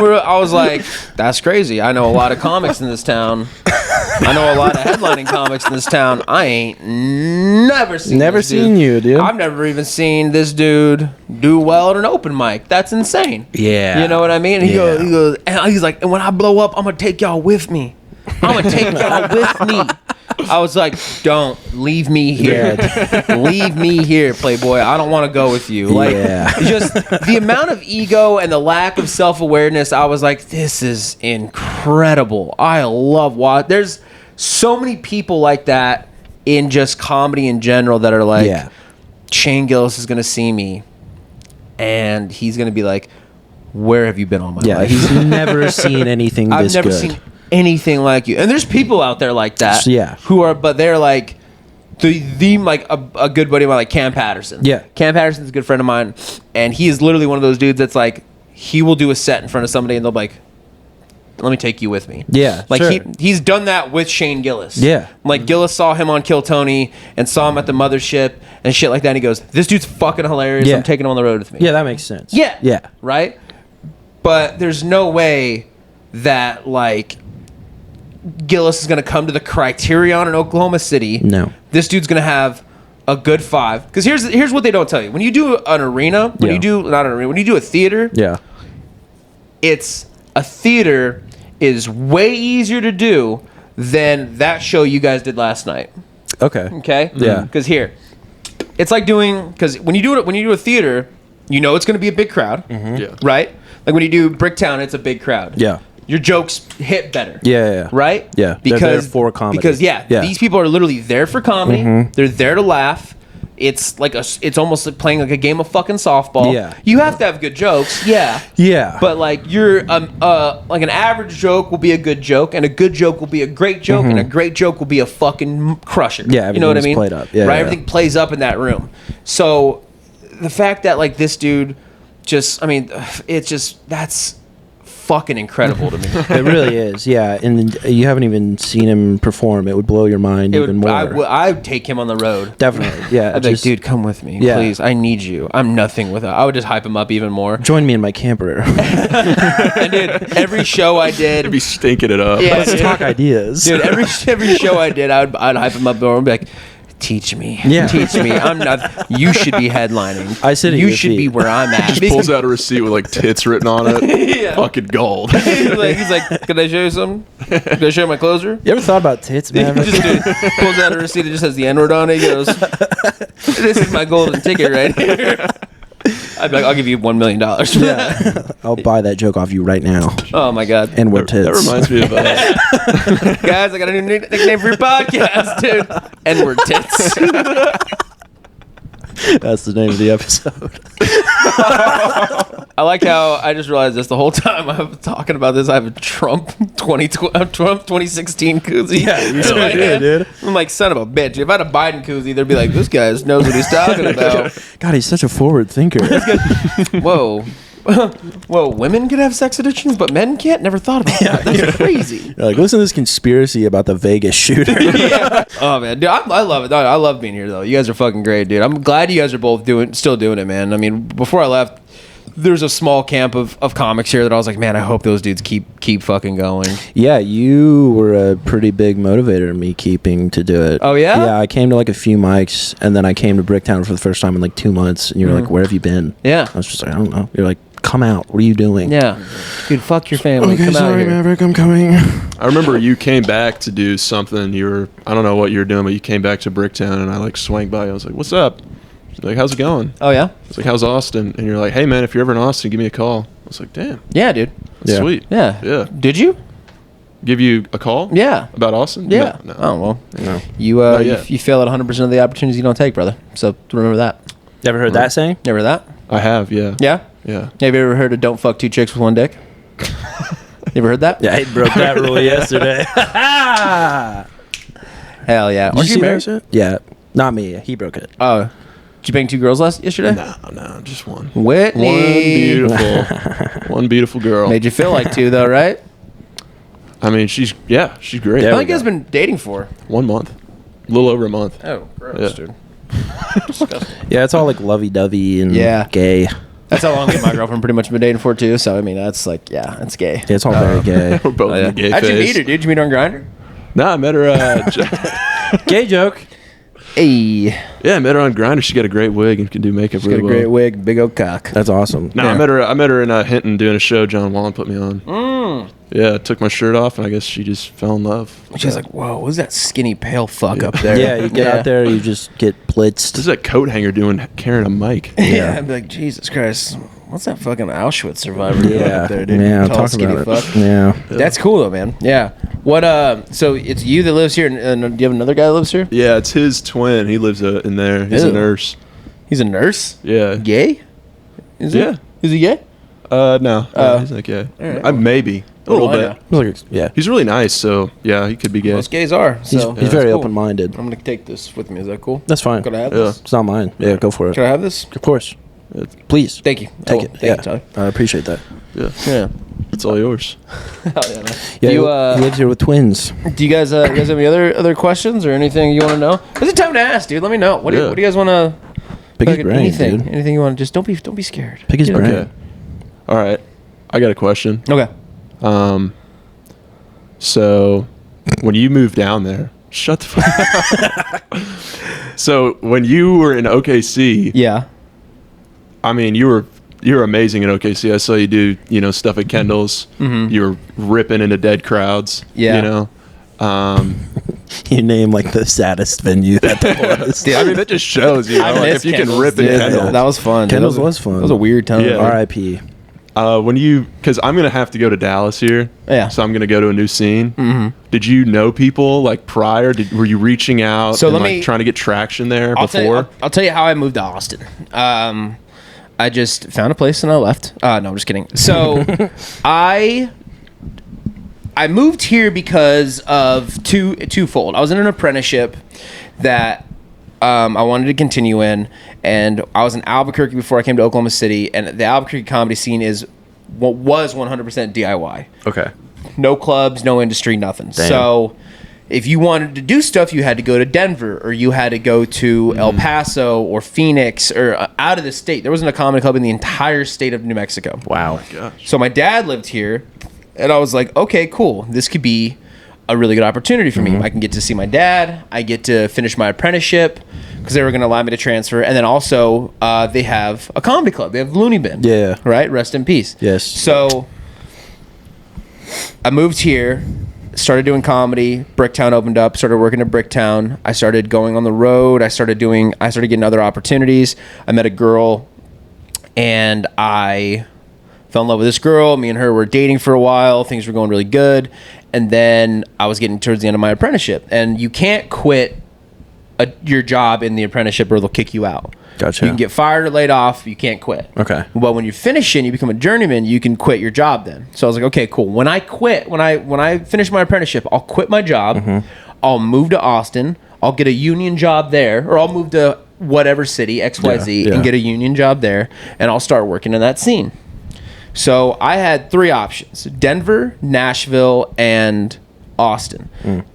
I was like, that's crazy. I know a lot of comics in this town. I know a lot of headlining comics in this town. I ain't never seen you, dude. I've never even seen this dude do well at an open mic. That's insane. Yeah. You know what I mean? And he goes, and he's like, and when I blow up, I'm gonna take y'all with me. I was like, don't leave me here. Leave me here, Playboy. I don't want to go with you. Like, just the amount of ego and the lack of self-awareness. I was like, this is incredible. I love there's so many people like that in just comedy in general that are like, Shane Gillis is gonna see me, and he's gonna be like, where have you been all my life? He's never seen anything this good. I've never seen anything like you. And there's people out there like that, but they're like the like a good buddy of mine, like Cam Patterson. Cam Patterson's a good friend of mine, and he is literally one of those dudes that's like, he will do a set in front of somebody and they'll be like, let me take you with me. He's done that with Shane Gillis. Like, Gillis saw him on Kill Tony and saw him at the Mothership and shit like that, and he goes, this dude's fucking hilarious. I'm taking him on the road with me. That makes sense. Right? But there's no way that, like, Gillis is going to come to the Criterion in Oklahoma City. No. This dude's going to have a good 5. Because here's what they don't tell you. When you do an arena, when you do a theater, it's a theater is way easier to do than that show you guys did last night. Okay? Yeah. Because it's like because when you do a theater, you know it's going to be a big crowd. Right? Like when you do Bricktown, it's a big crowd. Your jokes hit better. Right? Because for comedy. Because these people are literally there for comedy. They're there to laugh. It's like it's almost like playing like a game of fucking softball. You have to have good jokes. But like you're like an average joke will be a good joke, and a good joke will be a great joke, and a great joke will be a fucking crusher. You know what I mean? Played up. Right? Everything plays up in that room. So the fact that like this dude that's fucking incredible to me. It really is, and you haven't even seen him perform. It would blow your mind even more. I'd take him on the road. Definitely, I'd be like, dude, come with me, please. I need you. I'm nothing without. I would just hype him up even more. Join me in my camper. And dude, every show I did, I'd be stinking it up. Let's talk ideas, dude. Every show I did, I'd hype him up more and be like, teach me. Teach me. I'm not. You should be headlining. I said you should be where I'm at. He just pulls out a receipt with like tits written on it. Fucking gold. He's like, can I show you something? Can I show you my closer? You ever thought about tits, man? He just pulls out a receipt that just has the N-word on it. He goes, this is my golden ticket right here. I'd be like, I'll give you $1 million. Yeah. I'll buy that joke off you right now. Oh my god. And we're tits. That reminds me of guys, I got a new nickname for your podcast, dude. And we're tits. That's the name of the episode. I like how I just realized this the whole time I'm talking about this. I have a Trump 2016 koozie. Yeah, you did, dude. I'm like, son of a bitch. If I had a Biden koozie, they'd be like, this guy knows what he's talking about. God, he's such a forward thinker. Whoa. Whoa, women could have sex addictions, but men can't? Never thought about that. That's crazy. You're like, listen to this conspiracy about the Vegas shooter. Yeah. Oh, man. Dude, I love it. I love being here, though. You guys are fucking great, dude. I'm glad you guys are both still doing it, man. I mean, before I left, there's a small camp of comics here that I was like, man, I hope those dudes keep fucking going. Yeah, you were a pretty big motivator in me keeping to do it. Oh, yeah? Yeah, I came to like a few mics, and then I came to Bricktown for the first time in like 2 months, and you were like, where have you been? Yeah. I was just like, I don't know. You're like, come out. What are you doing? Yeah. Dude, fuck your family. Okay, come sorry, out here. Maverick, I'm coming. I remember you came back to do something. I don't know what you were doing, but you came back to Bricktown, and I like swang by. I was like, what's up? Like, how's it going? Oh, yeah? It's like, how's Austin? And you're like, hey, man, if you're ever in Austin, give me a call. I was like, damn. Yeah, dude. Yeah. Sweet. Yeah. Yeah. Did you? Give you a call? Yeah. About Austin? Yeah. No. Oh, well. No. You fail at 100% of the opportunities you don't take, brother. So remember that. You ever heard that saying? You ever heard that? I have, yeah. Yeah? Yeah. Have you ever heard of don't fuck 2 chicks with 1 dick? You ever heard that? Yeah, I broke that rule yesterday. Hell yeah. Did Aren't you you see married? that shit? Yeah. Not me. He broke it. Oh. Did you bang 2 girls yesterday? No, just one. Whitney. One beautiful girl. Made you feel like 2, though, right? I mean, she's great. Yeah. How long you guys been dating for? 1 month. A little over a month. Oh, gross, Yeah. dude. Disgusting. Yeah, it's all like lovey-dovey and gay. That's how long me and my girlfriend pretty much been dating for, too. So, I mean, that's like, yeah, it's gay. Yeah, it's all very gay. We're both in the gay How'd you phase. meet her, dude? Did you meet her on Grindr? No, I met her. Gay joke. Hey. Yeah, I met her on Grindr. She got a great wig and can do makeup She's really got a well. great wig, big old cock. That's awesome. No, Yeah. I met her in Hinton doing a show. John Wallen put me on. Yeah, took my shirt off, and I guess she just fell in love. She's like, whoa, what's that skinny pale fuck up there? Yeah, you get out there, you just get blitzed. This is a coat hanger carrying a mic. Yeah, I'd be like, Jesus Christ, what's that fucking Auschwitz survivor doing up there, dude? Yeah, Tall, talk skinny about fuck. it. Yeah. That's cool though, man. Yeah. What? So it's you that lives here, and do you have another guy that lives here? Yeah, it's his twin. He lives in there. He's Ew. a nurse. He's a nurse. Yeah. Gay? Is he? Yeah. Is he gay? No, he's not gay. Right. Maybe a little bit. Yeah. He's really nice, so yeah, he could be gay. Most gays are. So He's very that's cool. open-minded. I'm gonna take this with me. Is that cool? That's fine. Could I have Yeah. this? It's not mine. Yeah, go for it. Can I have this? Of course. Please. Thank you. Take Cool. it. Thank Yeah. you, Tyler. I appreciate that. Yeah, Yeah. it's all yours. Hell yeah, man. Yeah, Do you, he lives here with twins. Do you guys have any other questions or anything you want to know? Is it time to ask, dude? Let me know. What do you guys want to? Pick his brain, anything, dude. anything you want to? Just don't be scared. Pick his You know? brain. Okay. All right, I got a question. Okay. So when you moved down there, shut the fuck up. So when you were in OKC, Yeah. I mean, you were amazing in OKC. I saw you do, stuff at Kendall's. You were ripping into dead crowds. Yeah. You name like the saddest venue that there was. I mean, that just shows, if you can rip in Kendall. That was fun. Kendall's was fun. That was a weird time. Yeah. R.I.P. Because I'm going to have to go to Dallas here. Yeah. So I'm going to go to a new scene. Mm-hmm. Did you know people like prior? Were you reaching out and trying to get traction there before? I'll tell you how I moved to Austin. I just found a place and I left. No, I'm just kidding. So I moved here because of twofold. I was in an apprenticeship that I wanted to continue in, and I was in Albuquerque before I came to Oklahoma City, and the Albuquerque comedy scene was 100% DIY. Okay. No clubs, no industry, nothing. Damn. So if you wanted to do stuff, you had to go to Denver, or you had to go to El Paso or Phoenix, or out of the state. There wasn't a comedy club in the entire state of New Mexico. Wow. Gosh. So my dad lived here, and I was like, okay, cool. This could be a really good opportunity for me. I can get to see my dad. I get to finish my apprenticeship because they were going to allow me to transfer. And then also they have a comedy club. They have Looney Bin. Yeah. Right? Rest in peace. Yes. So I moved here, started doing comedy. Bricktown opened up, started working at Bricktown. I started going on the road. I started getting other opportunities. I met a girl and I fell in love with this girl. Me and her were dating for a while. Things were going really good. And then I was getting towards the end of my apprenticeship. And you can't quit your job in the apprenticeship or they'll kick you out. Gotcha. You can get fired or laid off. You can't quit. Okay. But when you finish and you become a journeyman, you can quit your job then. So I was like, okay, cool. When I finish my apprenticeship, I'll quit my job. I'll move to Austin. I'll get a union job there. Or I'll move to whatever city, XYZ, and get a union job there. And I'll start working in that scene. So I had 3 options: Denver, Nashville, and Austin.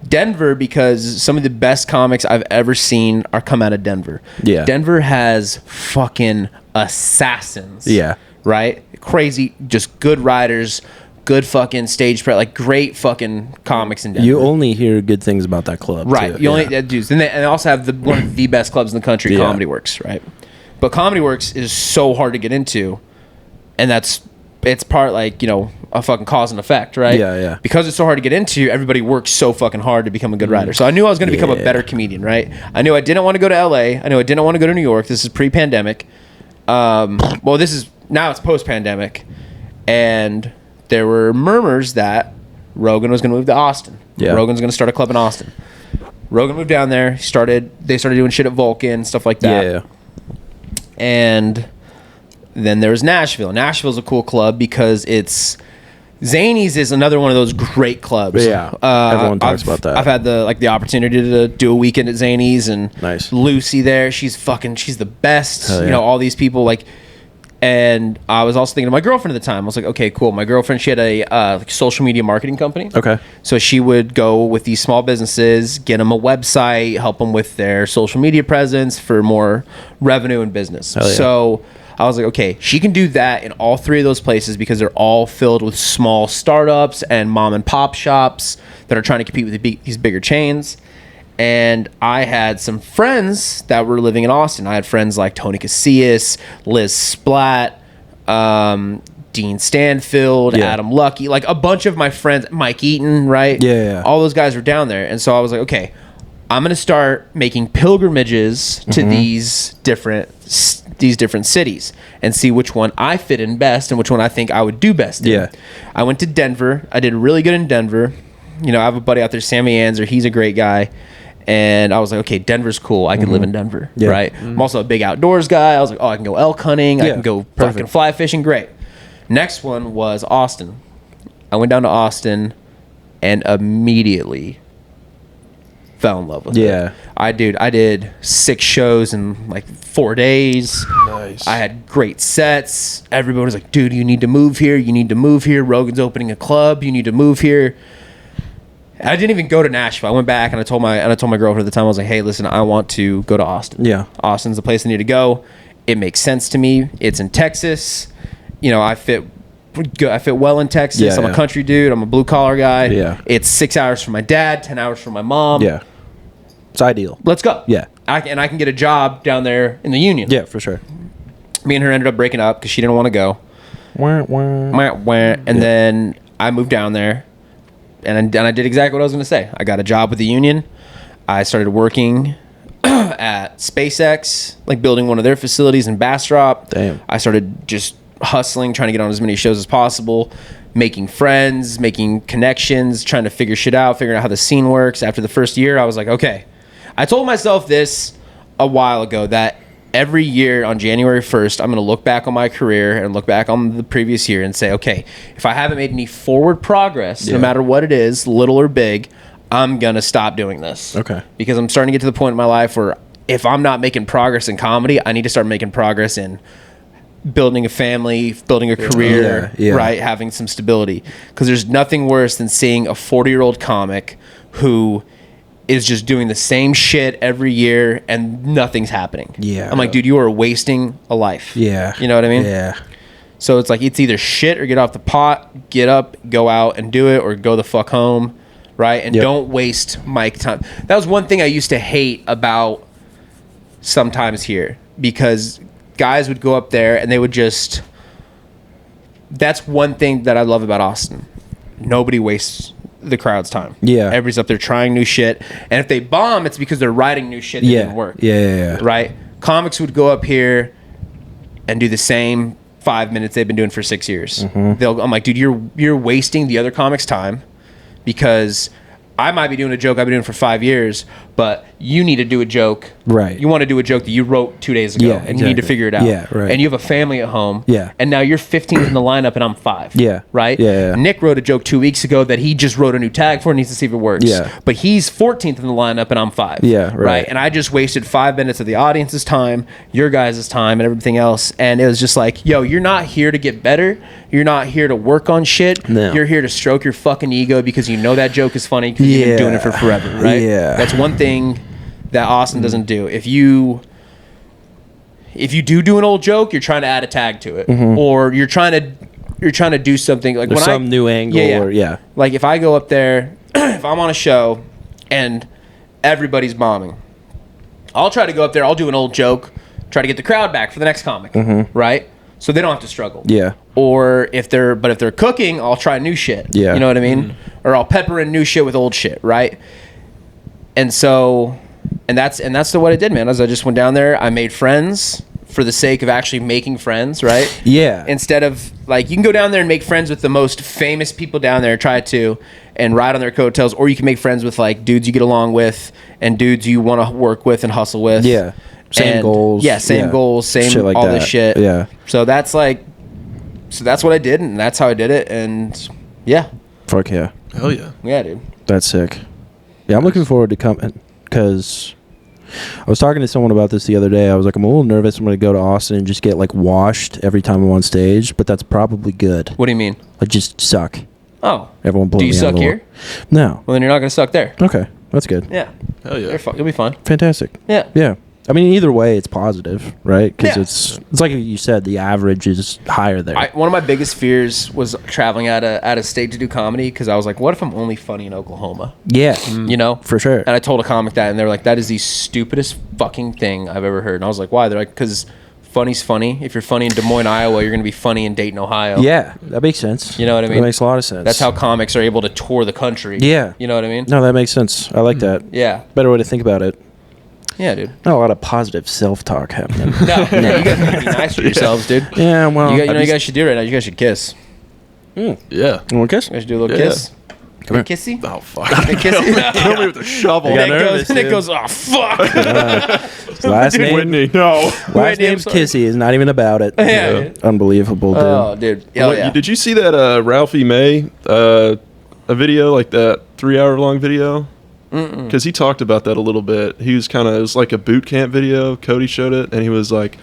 Denver, because some of the best comics I've ever seen are come out of Denver. Yeah. Denver has fucking assassins. Yeah. Right? Crazy, just good writers, good fucking stage prep, like great fucking comics in Denver. You only hear good things about that club. Right. Too. You only dudes. And they also have one of the best clubs in the country, Comedy Works, right? But Comedy Works is so hard to get into, and it's part like, a fucking cause and effect, right? Yeah. Because it's so hard to get into, everybody works so fucking hard to become a good writer. So I knew I was going to become a better comedian, right? I knew I didn't want to go to LA. I knew I didn't want to go to New York. This is pre-pandemic. Now it's post-pandemic. And there were murmurs that Rogan was going to move to Austin. Yeah. Rogan's going to start a club in Austin. Rogan moved down there. They started doing shit at Vulcan, stuff like that. Yeah. And then there's Nashville. Nashville's a cool club because Zanies is another one of those great clubs. Yeah, everyone talks about that. I've had the opportunity to do a weekend at Zanies, and nice. Lucy there. She's the best. Yeah. All these people and I was also thinking of my girlfriend at the time. I was like, okay, cool. My girlfriend, she had a social media marketing company. Okay. So she would go with these small businesses, get them a website, help them with their social media presence for more revenue and business. Yeah. So I was like, okay, she can do that in all 3 of those places because they're all filled with small startups and mom and pop shops that are trying to compete with these bigger chains. And I had some friends that were living in Austin. I had friends like Tony Casillas, Liz Splatt, Dean Stanfield, Adam Lucky, like a bunch of my friends, Mike Eaton, right? Yeah. All those guys were down there. And so I was like, okay, I'm going to start making pilgrimages to these different cities and see which one I fit in best and which one I think I would do best in. Yeah. I went to Denver. I did really good in Denver. I have a buddy out there, Sammy Anzer. He's a great guy. And I was like, okay, Denver's cool. I could live in Denver, right? I'm also a big outdoors guy. I was like, oh, I can go elk hunting. I can go fucking fly fishing. Great. Next one was Austin. I went down to Austin and immediately fell in love with it. I did 6 shows in like 4 days. Nice. I had great sets. Everybody was like, dude, you need to move here. You need to move here. Rogan's opening a club. You need to move here. I didn't even go to Nashville. I went back and I told my girlfriend at the time, I was like, hey, listen, I want to go to Austin. Yeah. Austin's the place I need to go. It makes sense to me. It's in Texas. I fit well in Texas. Yeah, I'm a country dude. I'm a blue collar guy. Yeah. It's 6 hours from my dad, 10 hours from my mom. Yeah. It's ideal. Let's go. Yeah. I can get a job down there in the union. Yeah, for sure. Me and her ended up breaking up because she didn't want to go. And then I moved down there. And I did exactly what I was going to say. I got a job with the union. I started working at SpaceX, like building one of their facilities in Bastrop. Damn. I started just hustling, trying to get on as many shows as possible, making friends, making connections, trying to figuring out how the scene works. After the first year, I was like, okay. I told myself this a while ago that every year on January 1st, I'm going to look back on my career and look back on the previous year and say, okay, if I haven't made any forward progress, no matter what it is, little or big, I'm going to stop doing this. Okay. Because I'm starting to get to the point in my life where if I'm not making progress in comedy, I need to start making progress in building a family, building a career, right? Having some stability. Because there's nothing worse than seeing a 40-year-old comic who is just doing the same shit every year and nothing's happening. Yeah. I'm like, dude, you are wasting a life. Yeah. You know what I mean? Yeah. So it's like, it's either shit or get off the pot, get up, go out and do it, or go the fuck home, right? And don't waste my time. That was one thing I used to hate about sometimes here, because guys would go up there and they would just... That's one thing that I love about Austin. Nobody wastes the crowd's time. Yeah. Everybody's up there trying new shit. And if they bomb, it's because they're writing new shit that didn't work. Yeah. Right? Comics would go up here and do the same 5 minutes they've been doing for 6 years. I'm like, dude, you're wasting the other comics' time, because I might be doing a joke I've been doing for 5 years, but you need to do a joke. Right. You want to do a joke that you wrote 2 days ago, and you need to figure it out. Yeah, right. And you have a family at home. Yeah. And now you're 15th in the lineup, and I'm 5. Yeah. Right? Yeah. Nick wrote a joke 2 weeks ago that he just wrote a new tag for and needs to see if it works. Yeah. But he's 14th in the lineup, and I'm 5. Yeah, right. And I just wasted 5 minutes of the audience's time, your guys' time, and everything else. And it was just like, yo, you're not here to get better. You're not here to work on shit. No. You're here to stroke your fucking ego because you know that joke is funny because you've been doing it for forever, right? Yeah. That's one thing that Austin doesn't do. If you do an old joke, you're trying to add a tag to it, or you're trying to do something like There's some new angle. Or like if I go up there, if I'm on a show and everybody's bombing, I'll try to go up there. I'll do an old joke, try to get the crowd back for the next comic, right? So they don't have to struggle. Yeah. Or if they're cooking, I'll try new shit. Yeah. You know what I mean? Or I'll pepper in new shit with old shit, right? And so, and that's what I did, man. As I just went down there, I made friends for the sake of actually making friends, right? Yeah. Instead of, like, you can go down there and make friends with the most famous people down there, try to, and ride on their coattails, or you can make friends with, like, dudes you get along with and dudes you want to work with and hustle with. Yeah. Same goals. Yeah, same goals, same shit like all that. this shit. Yeah. So that's what I did, and that's how I did it, and yeah. Fuck yeah. Hell yeah. Yeah, dude. That's sick. Yeah, I'm looking forward to coming, because I was talking to someone about this the other day. I was like, I'm a little nervous. I'm going to go to Austin and just get, like, washed every time I'm on stage, but that's probably good. What do you mean? Like, just suck. Oh. Everyone blow Do you me out suck a little. here? No. Well, then you're not going to suck there. Okay. That's good. Yeah. Hell yeah. You'll be fine. Fantastic. Yeah. Yeah. I mean, either way, it's positive, right? Because Yeah. it's like you said, the average is higher there. One of my biggest fears was traveling out of state to do comedy, because I was like, what if I'm only funny in Oklahoma? Yeah. You know? For sure. And I told a comic that, and they were like, that is the stupidest fucking thing I've ever heard. And I was like, why? They're like, because funny's funny. If you're funny in Des Moines, Iowa, you're going to be funny in Dayton, Ohio. Yeah, that makes sense. You know what I mean? That makes a lot of sense. That's how comics are able to tour the country. Yeah. You know what I mean? No, that makes sense. I like that. Yeah. Better way to think about it. Yeah, dude. Not a lot of positive self-talk happening. No, you guys need to be nice to yourselves, dude. Yeah, well. You know you guys should do right now? You guys should kiss. Yeah. You want to kiss? You guys should do a little Yeah. kiss. Come here. Kissy? Oh, fuck. Kissy? Kill me with a shovel. Nick goes, oh, fuck. Last name? Whitney, no. Last Whitney, I'm name's sorry. Kissy. Is not even about it. Yeah. Unbelievable, dude. Oh, dude. Hell yeah. Did you see that Ralphie May, a video, like that 3-hour-long video? Because he talked about that a little bit. He was it was like a boot camp video. Cody showed it, and he was like,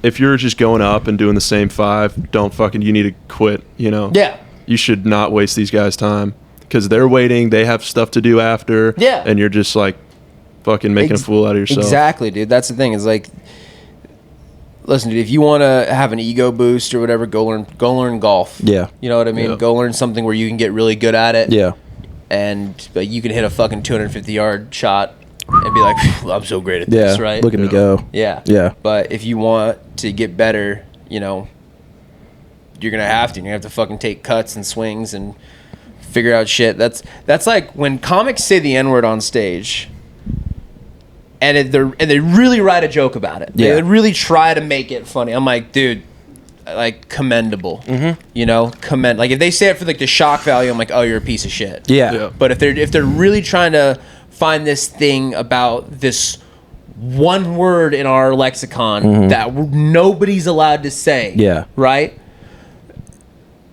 if you're just going up and doing the same 5, you need to quit, you know? Yeah. You should not waste these guys' time, because they're waiting. They have stuff to do after. Yeah. And you're just like fucking making a fool out of yourself. Exactly, dude. That's the thing. Is like, listen, dude, if you want to have an ego boost or whatever, go learn golf. Yeah. You know what I mean? Yeah. Go learn something where you can get really good at it. Yeah. And you can hit a fucking 250-yard shot and be like, I'm so great at this, Yeah. right? Look at me go. Yeah. Yeah. But if you want to get better, you know, you're going to have to. You're going to have to fucking take cuts and swings and figure out shit. That's like when comics say the N-word on stage and they really write a joke about it. Yeah. They really try to make it funny. I'm like, dude, like, commendable. You know, like, if they say it for like the shock value, I'm like, oh, you're a piece of shit. Yeah. Yeah. But if they're really trying to find this thing about this one word in our lexicon that nobody's allowed to say, Yeah. right?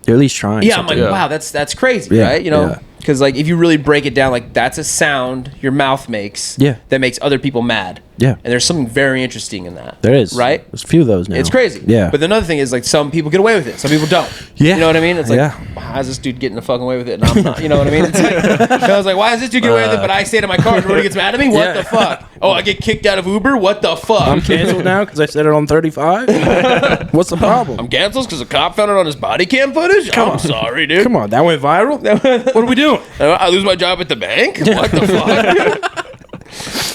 You're at least trying. Yeah, I'm something. like, wow, that's crazy, Yeah, right? You know, yeah. because like if you really break it down, like that's a sound your mouth makes, Yeah. that makes other people mad. Yeah. And there's something very interesting in that. There is. Right? There's a few of those now. It's crazy. Yeah. But another thing is, like, some people get away with it. Some people don't. Yeah. You know what I mean? It's like, Yeah. how's this dude getting the fucking away with it and I'm not? You know what I mean? It's like, I was like, why is this dude getting away with it, but I say to my car, everybody gets mad at me? What Yeah. the fuck? Oh, I get kicked out of Uber? What the fuck? I'm canceled now because I said it on 35? What's the problem? I'm canceled because a cop found it on his body cam footage? I'm sorry, dude. Come on, that went viral? What are we doing? I lose my job at the bank? What the fuck?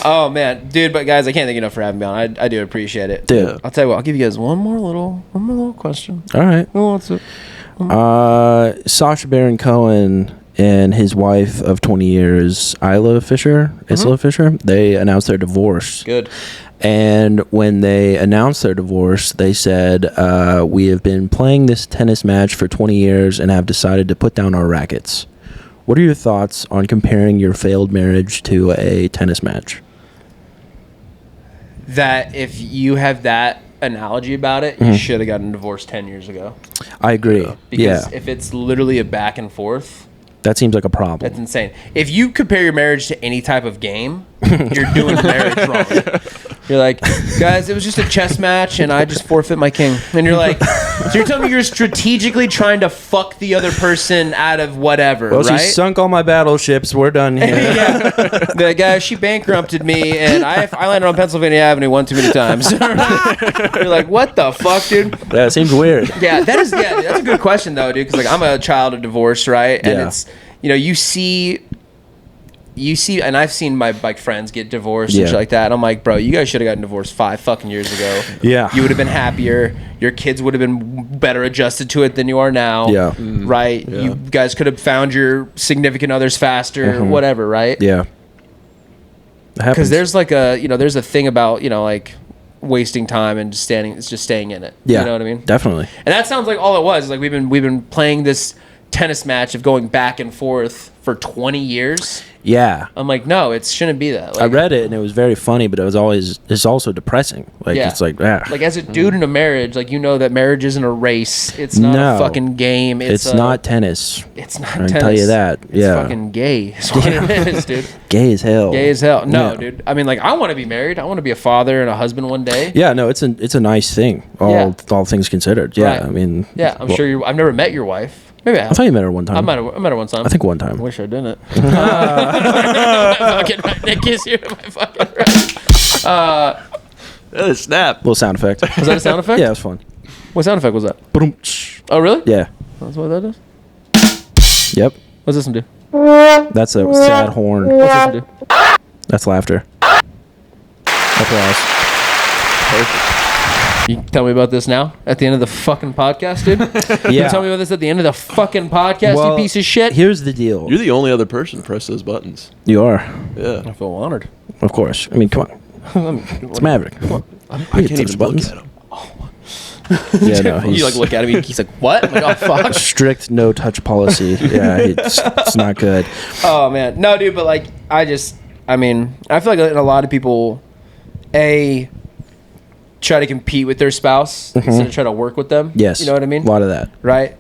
Oh, man. Dude, but guys, I can't thank you enough for having me on. I do appreciate it. Dude. I'll tell you what. I'll give you guys one more little question. All right. Who wants it? Sacha Baron Cohen and his wife of 20 years, Isla Fisher, they announced their divorce. Good. And when they announced their divorce, they said, we have been playing this tennis match for 20 years and have decided to put down our rackets. What are your thoughts on comparing your failed marriage to a tennis match? That if you have that analogy about it, you should have gotten divorced 10 years ago. I agree. Because if it's literally a back and forth, that seems like a problem. That's insane. If you compare your marriage to any type of game, you're doing marriage wrong. You're like, guys, it was just a chess match and I just forfeit my king. And you're like, so you're telling me you're strategically trying to fuck the other person out of whatever, well, right? She sunk all my battleships. We're done here. Yeah. The guy, she bankrupted me and I landed on Pennsylvania Avenue one too many times. You're like, what the fuck, dude? That seems weird. Yeah, that's a good question though, dude. Because like I'm a child of divorce, right? And it's, you see, and I've seen my like friends get divorced and shit like that. And I'm like, bro, you guys should have gotten divorced 5 fucking years ago. Yeah, you would have been happier. Your kids would have been better adjusted to it than you are now. Yeah, right. Yeah. You guys could have found your significant others faster, whatever. Right. Yeah. Because there's like there's a thing about like wasting time and just staying in it. Yeah, you know what I mean? Definitely. And that sounds like all it was. Like we've been playing this tennis match of going back and forth for 20 years. Yeah. I'm like, no, it shouldn't be that. Like, I read it and it was very funny, but it's also depressing. Like, it's like, like as a dude in a marriage, like, that marriage isn't a race. It's not a fucking game. It's not tennis. It's not tennis. tennis. I can tell you that. It's fucking gay. Is what it is, dude. Gay as hell. Gay as hell. No, dude. I mean, like, I want to be married. I want to be a father and a husband one day. Yeah, no, it's a nice thing. All things considered. Yeah, right. I mean. Yeah, I'm sure I've never met your wife. Maybe I thought you met her one time. I met her one time. I think one time. I wish I didn't. Fucking right. Nick is here. My fucking right. Snap. Little sound effect. Was that a sound effect? Yeah, it was fun. What sound effect was that? Oh, really? Yeah. That's what that is? Yep. What's this one do? That's a sad horn. What's this one do? That's laughter. Applause. Perfect. You tell me about this now at the end of the fucking podcast, dude? Yeah. You tell me about this at the end of the fucking podcast, you piece of shit? Here's the deal. You're the only other person to press those buttons. You are. Yeah. I feel honored. Of course. I mean, come on. It's Maverick. I can't even buttons. Look at him. Yeah, no, you like look at him and he's like, what? I'm like, oh, fuck. Strict no touch policy. Yeah, it's not good. Oh, man. No, dude, but like, I feel like a lot of people, try to compete with their spouse instead of try to work with them. Yes. You know what I mean? A lot of that. Right?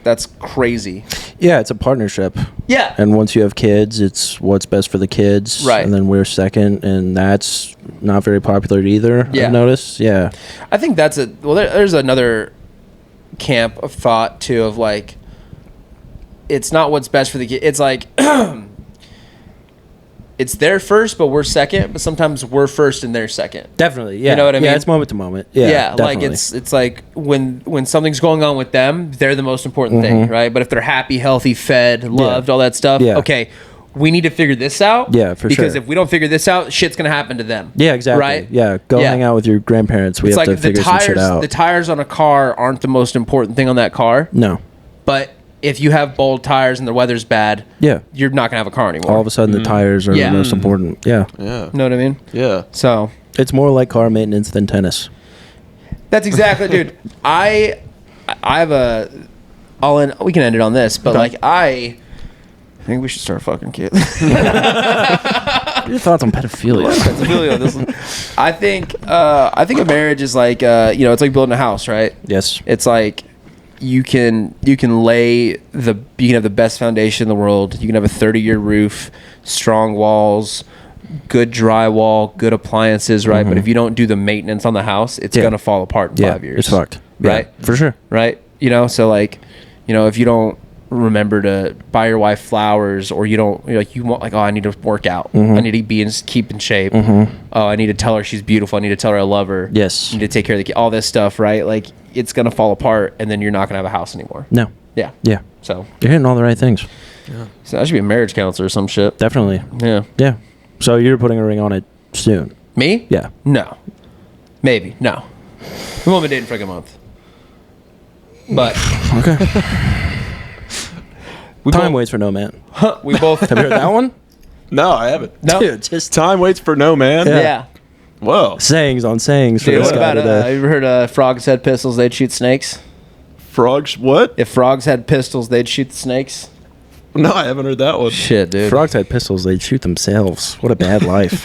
That's crazy. Yeah, it's a partnership. Yeah. And once you have kids, it's what's best for the kids. Right. And then we're second, and that's not very popular either, yeah. I've noticed. Yeah. I think there's another camp of thought, too, of like, it's not what's best for the kid. It's like, it's their first, but we're second. But sometimes we're first and they're second. Definitely, yeah. You know what I mean? Yeah, it's moment to moment. Yeah, like it's like when something's going on with them, they're the most important thing, right? But if they're happy, healthy, fed, loved, all that stuff, okay, we need to figure this out. Yeah, for sure. Because if we don't figure this out, shit's gonna happen to them. Yeah, exactly. Right? Yeah, go hang out with your grandparents. We have to figure some shit out. The tires on a car aren't the most important thing on that car. No. But if you have bald tires and the weather's bad, you're not gonna have a car anymore. All of a sudden, the tires are the most important. Yeah. Know what I mean? Yeah. So it's more like car maintenance than tennis. That's exactly, dude. I have we can end it on this, but like I think we should start fucking kids. Your thoughts on pedophilia? This one. I think a marriage is like it's like building a house, right? Yes. It's like you can have the best foundation in the world. You can have a 30-year roof, strong walls, good drywall, good appliances, right? But if you don't do the maintenance on the house, it's gonna fall apart in 5 years. It's fucked. Right? Yeah, for sure. Right? So like, if you don't remember to buy your wife flowers, or you want I need to work out. I need to keep in shape. Oh, I need to tell her she's beautiful. I need to tell her I love her. Yes. I need to take care of the kid. All this stuff, right? Like, it's gonna fall apart, and then you're not gonna have a house anymore. No. Yeah. Yeah. So you're hitting all the right things. Yeah. So I should be a marriage counselor or some shit. Definitely. Yeah. Yeah. So you're putting a ring on it soon? Me? Yeah. No. Maybe. No. We won't be dating for like a month. But okay. Time waits for no man. We both have you heard that one? No, I haven't. No. Dude, just Time waits for no man. Yeah. Whoa. sayings on sayings for Dude, this what guy about today. you ever heard frogs had pistols, they'd shoot snakes? Frogs? What? If frogs had pistols, they'd shoot the snakes? No, I haven't heard that one. Shit, dude. Frogs had pistols, they'd shoot themselves. What a bad life.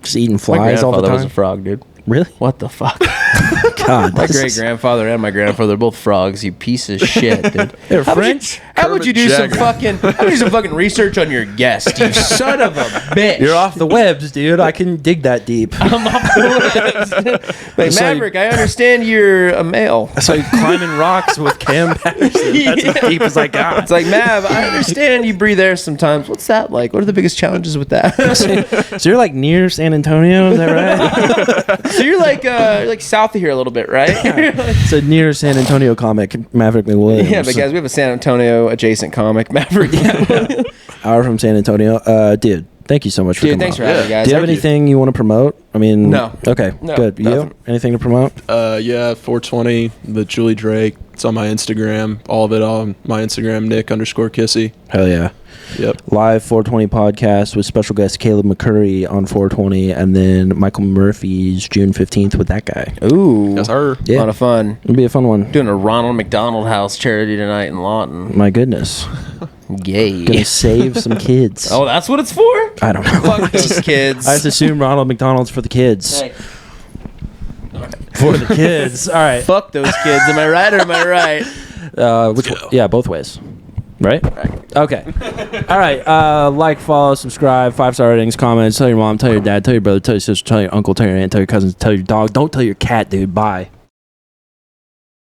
Just eating My flies all the grandfather time. was a frog, dude. Really? What the fuck? God. My this great is- grandfather and my grandfather are both frogs. You piece of shit, dude. They're How would you- French? How would you do some fucking research on your guest, you son of a bitch? You're off the webs, dude. I can dig that deep. I'm off the webs. Like, So you- Maverick, I understand you're a male. I saw you climbing rocks with Cam Patterson. That's as deep as I got. It's like, Mav, I understand you breathe air sometimes. What's that like? What are the biggest challenges with that? So you're like near San Antonio, is that right? So you're like south of here a little bit, right? It's a near San Antonio comic, Maverick McWilliams. Yeah, but guys, we have a San Antonio adjacent comic, Maverick. Hour from San Antonio. Dude, thank you so much for Dude, coming thanks on. for having me, guys. Do you have anything you want to promote? I mean, No. Okay, No, good. You? nothing. Anything to promote? Yeah, 420, the Julie Drake. It's on my Instagram. All of it on my Instagram, Nick_Kissy. Hell yeah. Yep. Live 420 podcast with special guest Caleb McCurry on 420, and then Michael Murphy's June 15th with that guy. Ooh. That's her. Yeah. A lot of fun. It'll be a fun one. Doing a Ronald McDonald House charity tonight in Lawton. My goodness. Yay. Gonna save some kids. Oh, that's what it's for? I don't know. Fuck those kids. I just assume Ronald McDonald's for the kids. Hey, For the kids. All right. fuck those kids. Am I right or am I right? Which one? Yeah, both ways. Right? Okay. All right. Like, follow, subscribe, 5-star ratings, comments. Tell your mom, tell your dad, tell your brother, tell your sister, tell your uncle, tell your aunt, tell your cousins, tell your dog. Don't tell your cat, dude. Bye.